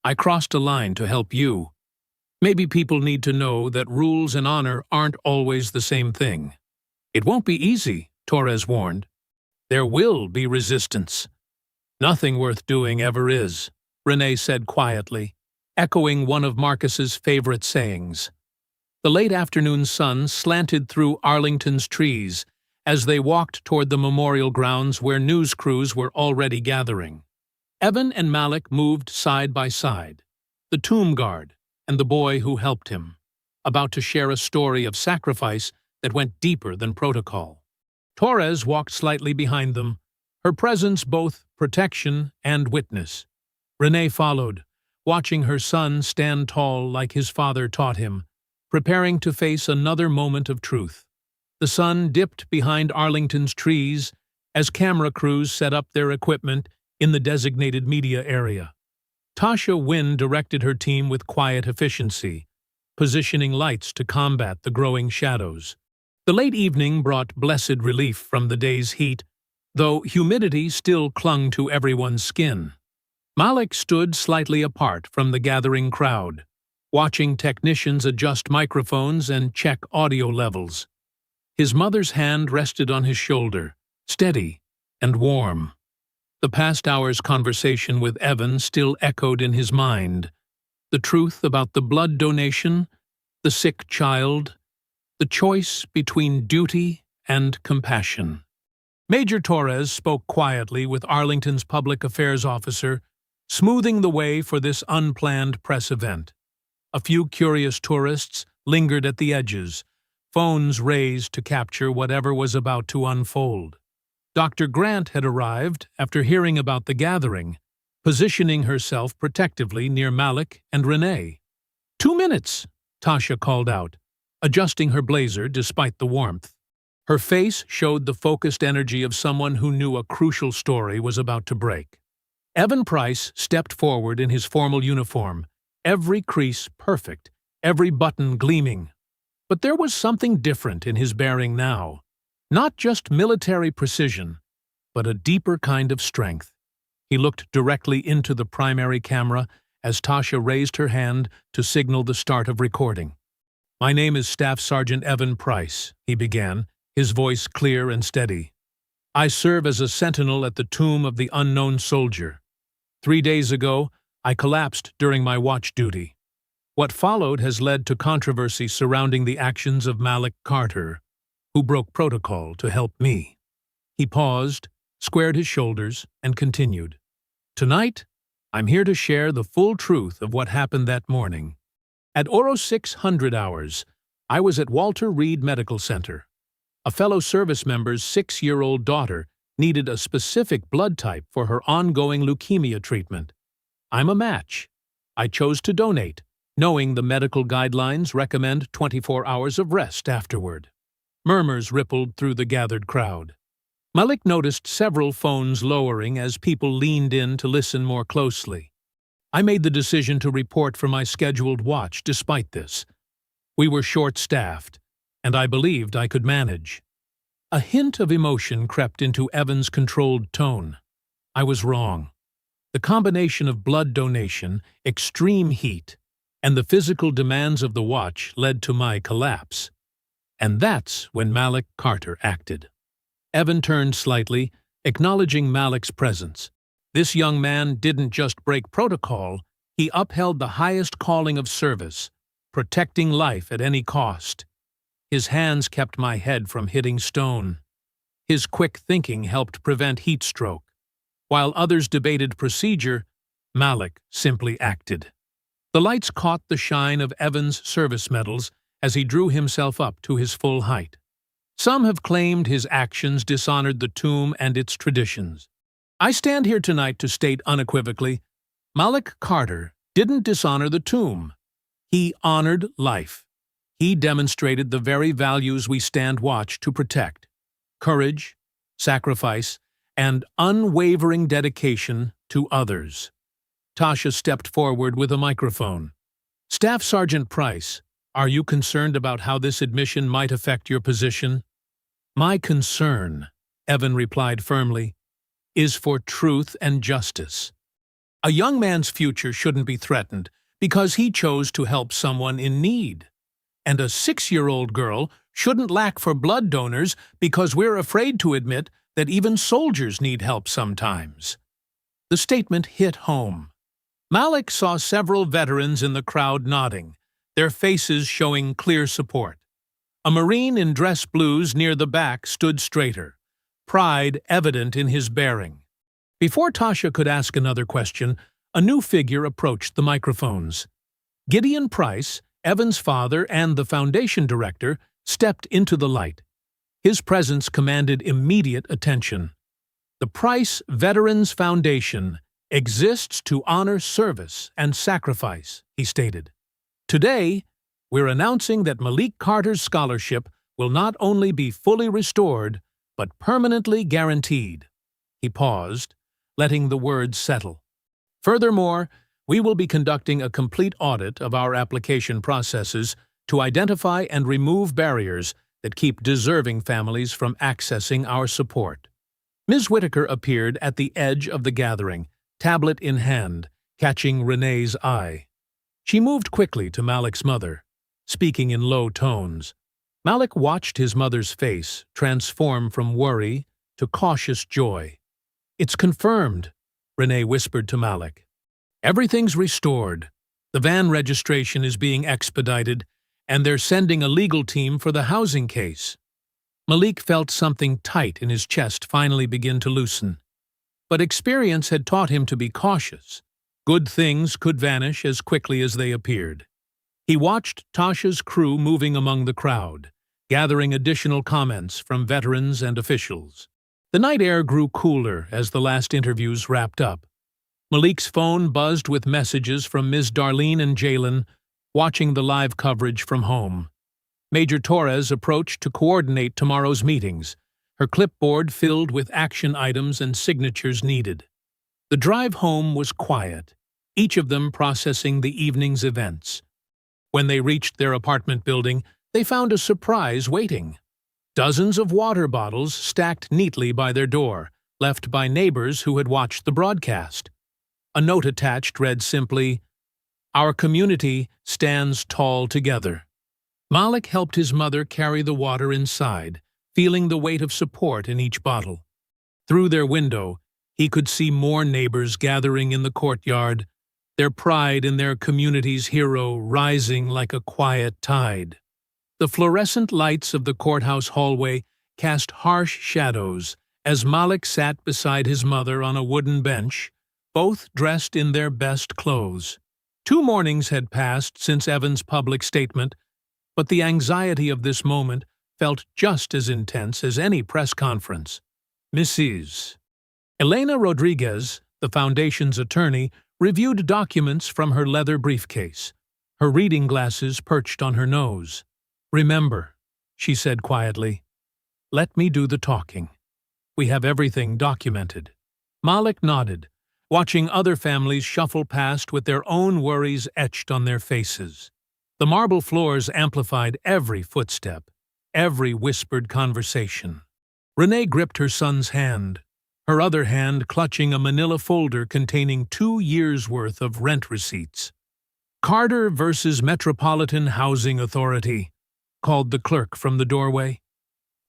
[SPEAKER 1] I crossed a line to help you. Maybe people need to know that rules and honor aren't always the same thing." "It won't be easy," Torres warned. "There will be resistance." "Nothing worth doing ever is," Renee said quietly, echoing one of Marcus's favorite sayings. The late afternoon sun slanted through Arlington's trees as they walked toward the memorial grounds where news crews were already gathering. Evan and Malik moved side by side, the tomb guard and the boy who helped him, about to share a story of sacrifice that went deeper than protocol. Torres walked slightly behind them, her presence both protection and witness. Renee followed, watching her son stand tall like his father taught him, preparing to face another moment of truth. The sun dipped behind Arlington's trees as camera crews set up their equipment in the designated media area. Tasha Wynn directed her team with quiet efficiency, positioning lights to combat the growing shadows. The late evening brought blessed relief from the day's heat, though humidity still clung to everyone's skin. Malik stood slightly apart from the gathering crowd, watching technicians adjust microphones and check audio levels. His mother's hand rested on his shoulder, steady and warm. The past hour's conversation with Evan still echoed in his mind. The truth about the blood donation, the sick child, the choice between duty and compassion. Major Torres spoke quietly with Arlington's public affairs officer, smoothing the way for this unplanned press event. A few curious tourists lingered at the edges, phones raised to capture whatever was about to unfold. Dr. Grant had arrived after hearing about the gathering, positioning herself protectively near Malik and Renee. 2 minutes, Tasha called out, adjusting her blazer despite the warmth. Her face showed the focused energy of someone who knew a crucial story was about to break. Evan Price stepped forward in his formal uniform, every crease perfect, every button gleaming. But there was something different in his bearing now. Not just military precision, but a deeper kind of strength. He looked directly into the primary camera as Tasha raised her hand to signal the start of recording. "My name is Staff Sergeant Evan Price," he began, his voice clear and steady. "I serve as a sentinel at the tomb of the unknown soldier. 3 days ago, I collapsed during my watch duty. What followed has led to controversy surrounding the actions of Malik Carter, who broke protocol to help me." He paused, squared his shoulders, and continued. "Tonight, I'm here to share the full truth of what happened that morning. At Oro 600 hours, I was at Walter Reed Medical Center. A fellow service member's 6-year-old daughter needed a specific blood type for her ongoing leukemia treatment. I'm a match. I chose to donate, knowing the medical guidelines recommend 24 hours of rest afterward." Murmurs rippled through the gathered crowd. Malik noticed several phones lowering as people leaned in to listen more closely. "I made the decision to report for my scheduled watch despite this. We were short-staffed, and I believed I could manage." A hint of emotion crept into Evan's controlled tone. "I was wrong. The combination of blood donation, extreme heat, and the physical demands of the watch led to my collapse. And that's when Malik Carter acted. Evan turned slightly, acknowledging Malik's presence. This young man didn't just break protocol, he upheld the highest calling of service, protecting life at any cost. His hands kept my head from hitting stone. His quick thinking helped prevent heat stroke. While others debated procedure, Malik simply acted. The lights caught the shine of Evan's service medals as he drew himself up to his full height. Some have claimed his actions dishonored the tomb and its traditions. I stand here tonight to state unequivocally, Malik Carter didn't dishonor the tomb. He honored life. He demonstrated the very values we stand watch to protect: courage, sacrifice, and unwavering dedication to others. Tasha stepped forward with a microphone. Staff Sergeant Price, are you concerned about how this admission might affect your position? My concern, Evan replied firmly, is for truth and justice. A young man's future shouldn't be threatened because he chose to help someone in need. And a 6-year-old girl shouldn't lack for blood donors because we're afraid to admit that even soldiers need help sometimes. The statement hit home. Malik saw several veterans in the crowd nodding, their faces showing clear support. A Marine in dress blues near the back stood straighter, pride evident in his bearing. Before Tasha could ask another question, a new figure approached the microphones. Gideon Price, Evan's father and the foundation director, stepped into the light. His presence commanded immediate attention. The Price Veterans Foundation exists to honor service and sacrifice, he stated. Today, we're announcing that Malik Carter's scholarship will not only be fully restored, but permanently guaranteed. He paused, letting the words settle. Furthermore, we will be conducting a complete audit of our application processes to identify and remove barriers that keep deserving families from accessing our support. Ms. Whitaker appeared at the edge of the gathering, tablet in hand, catching Renee's eye. She moved quickly to Malik's mother, speaking in low tones. Malik watched his mother's face transform from worry to cautious joy. It's confirmed, Renee whispered to Malik. Everything's restored. The van registration is being expedited, and they're sending a legal team for the housing case. Malik felt something tight in his chest finally begin to loosen. But experience had taught him to be cautious. Good things could vanish as quickly as they appeared. He watched Tasha's crew moving among the crowd, gathering additional comments from veterans and officials. The night air grew cooler as the last interviews wrapped up. Malik's phone buzzed with messages from Ms. Darlene and Jalen, watching the live coverage from home. Major Torres approached to coordinate tomorrow's meetings, her clipboard filled with action items and signatures needed. The drive home was quiet, each of them processing the evening's events. When they reached their apartment building, they found a surprise waiting. Dozens of water bottles stacked neatly by their door, left by neighbors who had watched the broadcast. A note attached read simply, "Our community stands tall together." Malik helped his mother carry the water inside, feeling the weight of support in each bottle. Through their window, he could see more neighbors gathering in the courtyard, their pride in their community's hero rising like a quiet tide. The fluorescent lights of the courthouse hallway cast harsh shadows as Malik sat beside his mother on a wooden bench, both dressed in their best clothes. 2 mornings had passed since Evan's public statement, but the anxiety of this moment felt just as intense as any press conference. Mrs. Elena Rodriguez, the Foundation's attorney, reviewed documents from her leather briefcase, her reading glasses perched on her nose. "Remember," she said quietly, "let me do the talking. We have everything documented." Malik nodded, watching other families shuffle past with their own worries etched on their faces. The marble floors amplified every footstep, every whispered conversation. Renee gripped her son's hand, her other hand clutching a manila folder containing 2 years' worth of rent receipts. Carter versus Metropolitan Housing Authority. called the clerk from the doorway.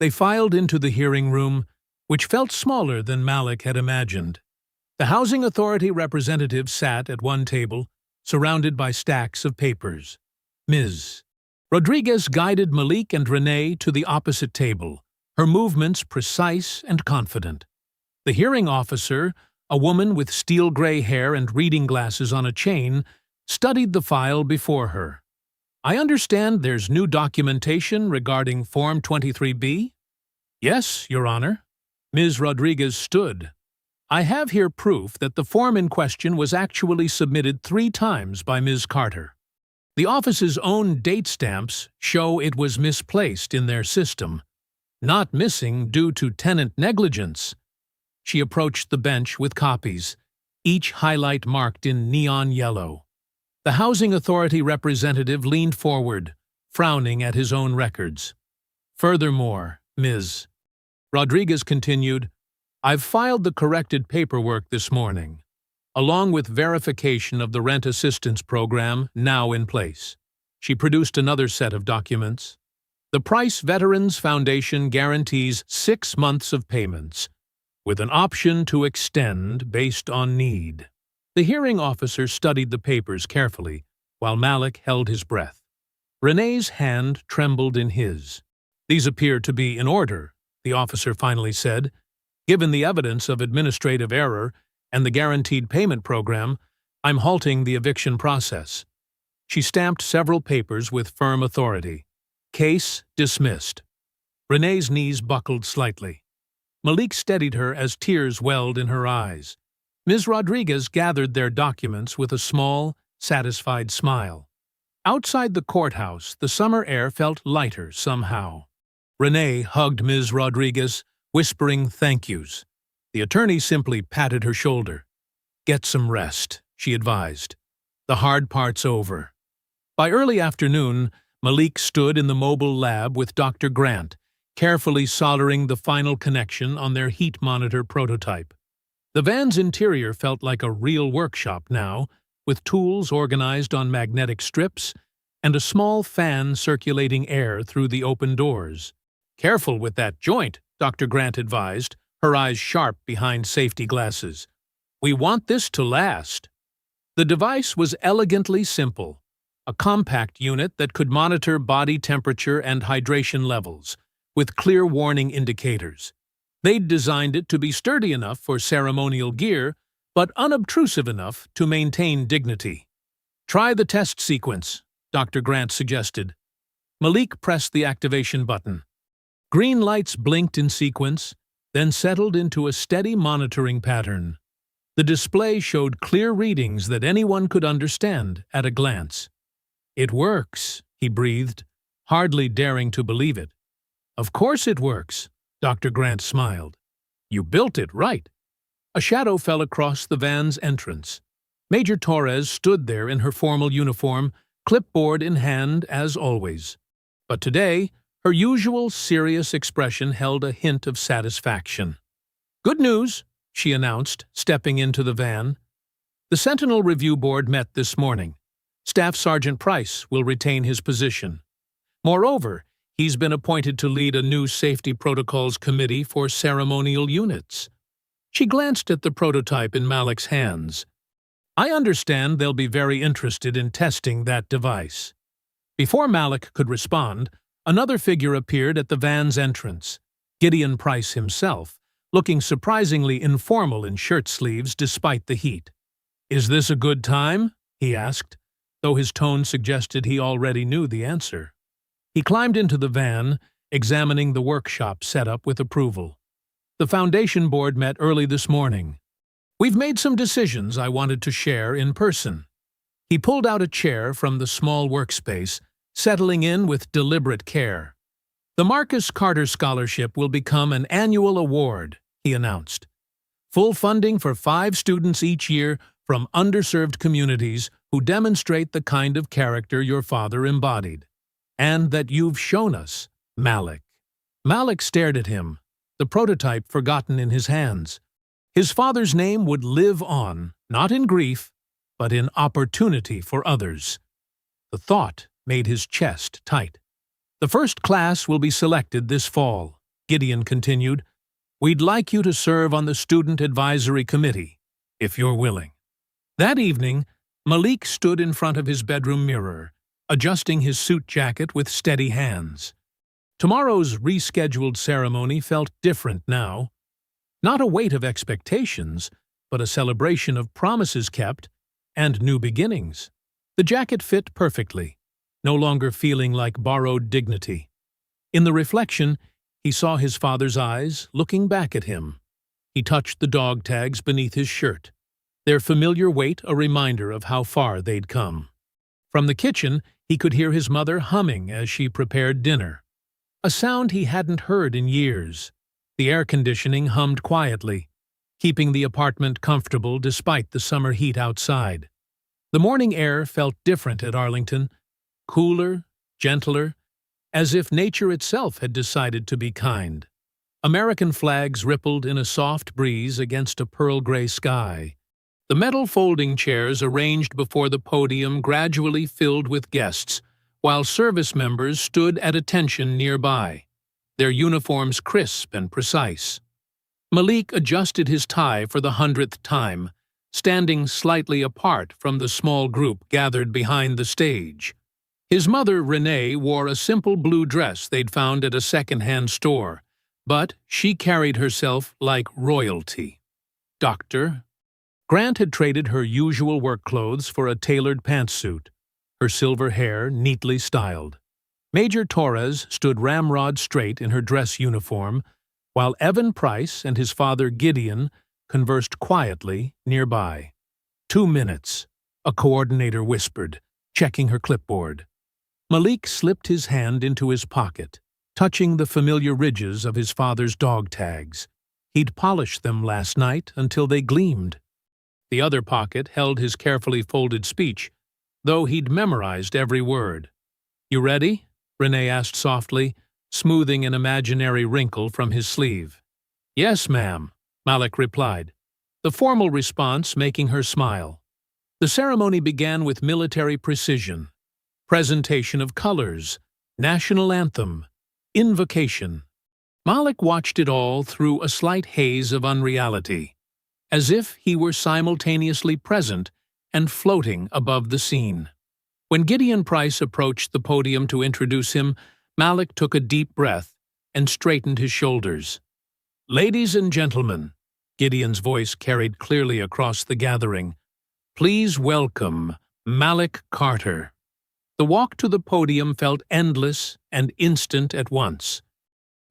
[SPEAKER 1] They filed into the hearing room, which felt smaller than Malik had imagined. The Housing Authority representative sat at one table, surrounded by stacks of papers. Ms. Rodriguez guided Malik and Renee to the opposite table, her movements precise and confident. The hearing officer, a woman with steel-gray hair and reading glasses on a chain, studied the file before her. "I understand there's new documentation regarding Form 23B?" "Yes, Your Honor." Ms. Rodriguez stood. "I have here proof that the form in question was actually submitted 3 times by Ms. Carter. The office's own date stamps show it was misplaced in their system, not missing due to tenant negligence." She approached the bench with copies, each highlight marked in neon yellow. The Housing Authority representative leaned forward, frowning at his own records. "Furthermore, Ms. Rodriguez continued, I've filed the corrected paperwork this morning, along with verification of the rent assistance program now in place." She produced another set of documents. "The Price Veterans Foundation guarantees 6 months of payments, with an option to extend based on need." The hearing officer studied the papers carefully, while Malik held his breath. Renee's hand trembled in his. "These appear to be in order," the officer finally said. "Given the evidence of administrative error and the guaranteed payment program, I'm halting the eviction process." She stamped several papers with firm authority. "Case dismissed." Renee's knees buckled slightly. Malik steadied her as tears welled in her eyes. Ms. Rodriguez gathered their documents with a small, satisfied smile. Outside the courthouse, the summer air felt lighter somehow. Renee hugged Ms. Rodriguez, whispering thank yous. The attorney simply patted her shoulder. "Get some rest," she advised. "The hard part's over." By early afternoon, Malik stood in the mobile lab with Dr. Grant, carefully soldering the final connection on their heat monitor prototype. The van's interior felt like a real workshop now, with tools organized on magnetic strips and a small fan circulating air through the open doors. "Careful with that joint," Dr. Grant advised, her eyes sharp behind safety glasses. "We want this to last." The device was elegantly simple, a compact unit that could monitor body temperature and hydration levels, with clear warning indicators. They'd designed it to be sturdy enough for ceremonial gear, but unobtrusive enough to maintain dignity. "Try the test sequence," Dr. Grant suggested. Malik pressed the activation button. Green lights blinked in sequence, then settled into a steady monitoring pattern. The display showed clear readings that anyone could understand at a glance. "It works," he breathed, hardly daring to believe it. "Of course it works," Dr. Grant smiled. "You built it right." A shadow fell across the van's entrance. Major Torres stood there in her formal uniform, clipboard in hand as always. But today, her usual serious expression held a hint of satisfaction. "Good news," she announced, stepping into the van. "The Sentinel Review Board met this morning. Staff Sergeant Price will retain his position. Moreover, he's been appointed to lead a new Safety Protocols Committee for ceremonial units." She glanced at the prototype in Malik's hands. "I understand they'll be very interested in testing that device." Before Malik could respond, another figure appeared at the van's entrance, Gideon Price himself, looking surprisingly informal in shirt sleeves despite the heat. "Is this a good time?" he asked, though his tone suggested he already knew the answer. He climbed into the van, examining the workshop setup with approval. The Foundation Board met early this morning. "We've made some decisions I wanted to share in person." He pulled out a chair from the small workspace, settling in with deliberate care. "The Marcus Carter Scholarship will become an annual award," he announced. "Full funding for 5 students each year from underserved communities who demonstrate the kind of character your father embodied. And that you've shown us, Malik." Malik stared at him, the prototype forgotten in his hands. His father's name would live on, not in grief, but in opportunity for others. The thought made his chest tight. "The first class will be selected this fall," Gideon continued. "We'd like you to serve on the Student Advisory Committee, if you're willing." That evening, Malik stood in front of his bedroom mirror, adjusting his suit jacket with steady hands. Tomorrow's rescheduled ceremony felt different now. Not a weight of expectations, but a celebration of promises kept and new beginnings. The jacket fit perfectly, no longer feeling like borrowed dignity. In the reflection, he saw his father's eyes looking back at him. He touched the dog tags beneath his shirt, their familiar weight a reminder of how far they'd come. From the kitchen, he could hear his mother humming as she prepared dinner, a sound he hadn't heard in years. The air conditioning hummed quietly, keeping the apartment comfortable despite the summer heat outside. The morning air felt different at Arlington, cooler, gentler, as if nature itself had decided to be kind. American flags rippled in a soft breeze against a pearl-gray sky. The metal folding chairs arranged before the podium gradually filled with guests, while service members stood at attention nearby, their uniforms crisp and precise. Malik adjusted his tie for the 100th time, standing slightly apart from the small group gathered behind the stage. His mother, Renee, wore a simple blue dress they'd found at a second-hand store, but she carried herself like royalty. Dr. Grant had traded her usual work clothes for a tailored pantsuit, her silver hair neatly styled. Major Torres stood ramrod straight in her dress uniform, while Evan Price and his father Gideon conversed quietly nearby. 2 minutes, a coordinator whispered, checking her clipboard. Malik slipped his hand into his pocket, touching the familiar ridges of his father's dog tags. He'd polished them last night until they gleamed. The other pocket held his carefully folded speech, though he'd memorized every word. "You ready?" Renee asked softly, smoothing an imaginary wrinkle from his sleeve. "Yes, ma'am," Malik replied, the formal response making her smile. The ceremony began with military precision. Presentation of colors, national anthem, invocation. Malik watched it all through a slight haze of unreality, as if he were simultaneously present and floating above the scene. When Gideon Price approached the podium to introduce him, Malik took a deep breath and straightened his shoulders. "Ladies and gentlemen," Gideon's voice carried clearly across the gathering, "please welcome Malik Carter." The walk to the podium felt endless and instant at once.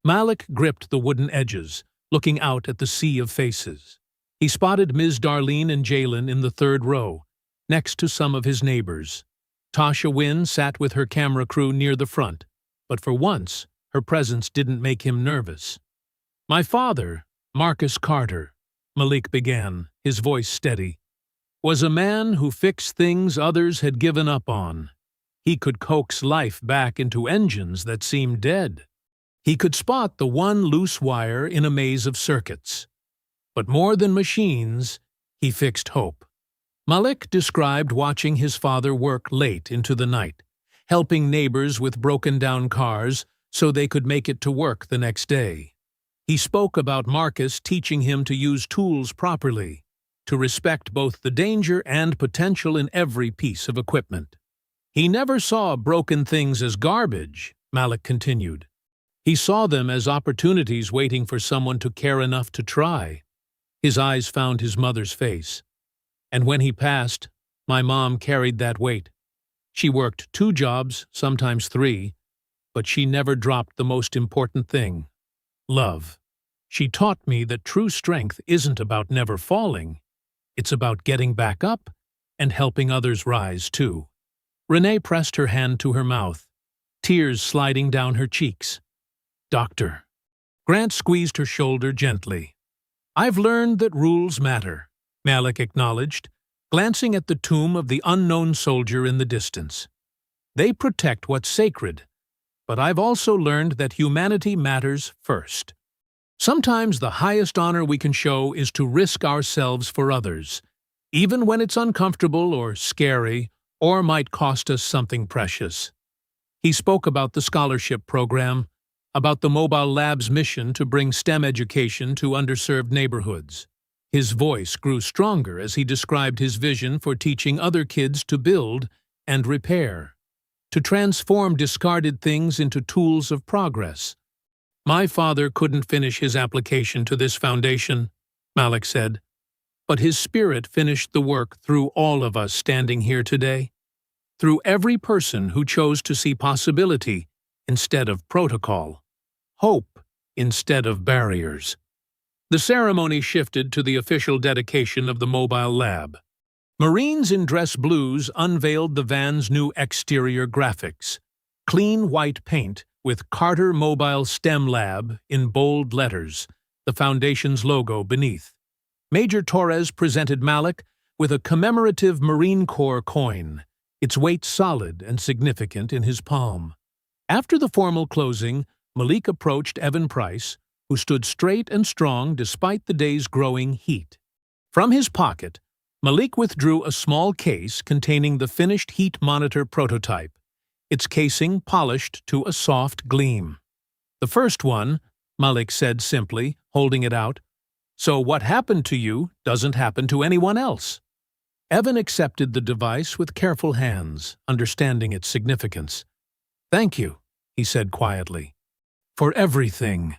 [SPEAKER 1] Malik gripped the wooden edges, looking out at the sea of faces. He spotted Ms. Darlene and Jalen in the third row, next to some of his neighbors. Tasha Wynn sat with her camera crew near the front, but for once, her presence didn't make him nervous. "My father, Marcus Carter," Malik began, his voice steady, "was a man who fixed things others had given up on. He could coax life back into engines that seemed dead. He could spot the one loose wire in a maze of circuits. But more than machines, he fixed hope." Malik described watching his father work late into the night, helping neighbors with broken-down cars so they could make it to work the next day. He spoke about Marcus teaching him to use tools properly, to respect both the danger and potential in every piece of equipment. "He never saw broken things as garbage," Malik continued. "He saw them as opportunities waiting for someone to care enough to try." His eyes found his mother's face. "And when he passed, my mom carried that weight. She worked 2 jobs, sometimes 3, but she never dropped the most important thing: love. She taught me that true strength isn't about never falling. It's about getting back up and helping others rise, too." Renee pressed her hand to her mouth, tears sliding down her cheeks. "Doctor." Grant squeezed her shoulder gently. "I've learned that rules matter," Malik acknowledged, glancing at the tomb of the unknown soldier in the distance. "They protect what's sacred, but I've also learned that humanity matters first. Sometimes the highest honor we can show is to risk ourselves for others, even when it's uncomfortable or scary or might cost us something precious." He spoke about the scholarship program, about the Mobile Lab's mission to bring STEM education to underserved neighborhoods. His voice grew stronger as he described his vision for teaching other kids to build and repair, to transform discarded things into tools of progress. "My father couldn't finish his application to this foundation," Malik said, "but his spirit finished the work through all of us standing here today, through every person who chose to see possibility instead of protocol, hope instead of barriers." The ceremony shifted to the official dedication of the Mobile Lab. Marines in dress blues unveiled the van's new exterior graphics, clean white paint with Carter Mobile STEM Lab in bold letters, the Foundation's logo beneath. Major Torres presented Malik with a commemorative Marine Corps coin, its weight solid and significant in his palm. After the formal closing, Malik approached Evan Price, who stood straight and strong despite the day's growing heat. From his pocket, Malik withdrew a small case containing the finished heat monitor prototype, its casing polished to a soft gleam. "The first one," Malik said simply, holding it out. "So what happened to you doesn't happen to anyone else." Evan accepted the device with careful hands, understanding its significance. "Thank you," he said quietly, "for everything."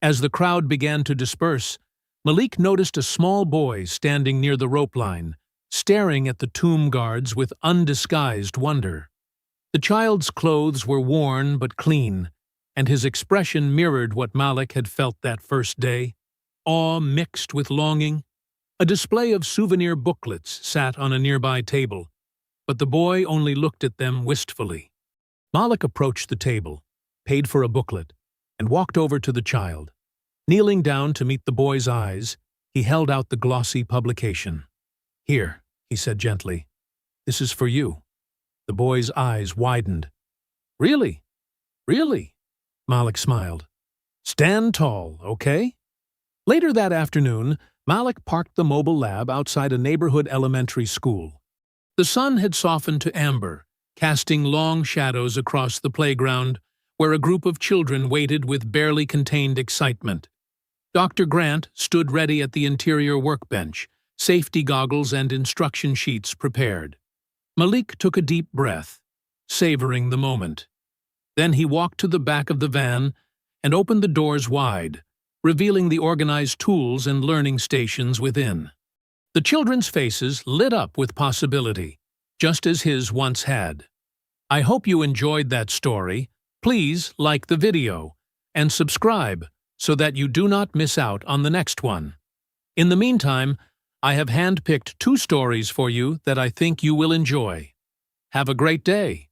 [SPEAKER 1] As the crowd began to disperse, Malik noticed a small boy standing near the rope line, staring at the tomb guards with undisguised wonder. The child's clothes were worn but clean, and his expression mirrored what Malik had felt that first day, awe mixed with longing. A display of souvenir booklets sat on a nearby table, but the boy only looked at them wistfully. Malik approached the table, paid for a booklet, and walked over to the child. Kneeling down to meet the boy's eyes, he held out the glossy publication. "Here," he said gently. "This is for you." The boy's eyes widened. "Really? Really?" Malik smiled. "Stand tall, okay?" Later that afternoon, Malik parked the mobile lab outside a neighborhood elementary school. The sun had softened to amber, casting long shadows across the playground, where a group of children waited with barely contained excitement. Dr. Grant stood ready at the interior workbench, safety goggles and instruction sheets prepared. Malik took a deep breath, savoring the moment. Then he walked to the back of the van and opened the doors wide, revealing the organized tools and learning stations within. The children's faces lit up with possibility, just as his once had. I hope you enjoyed that story. Please like the video and subscribe so that you do not miss out on the next one. In the meantime, I have handpicked 2 stories for you that I think you will enjoy. Have a great day.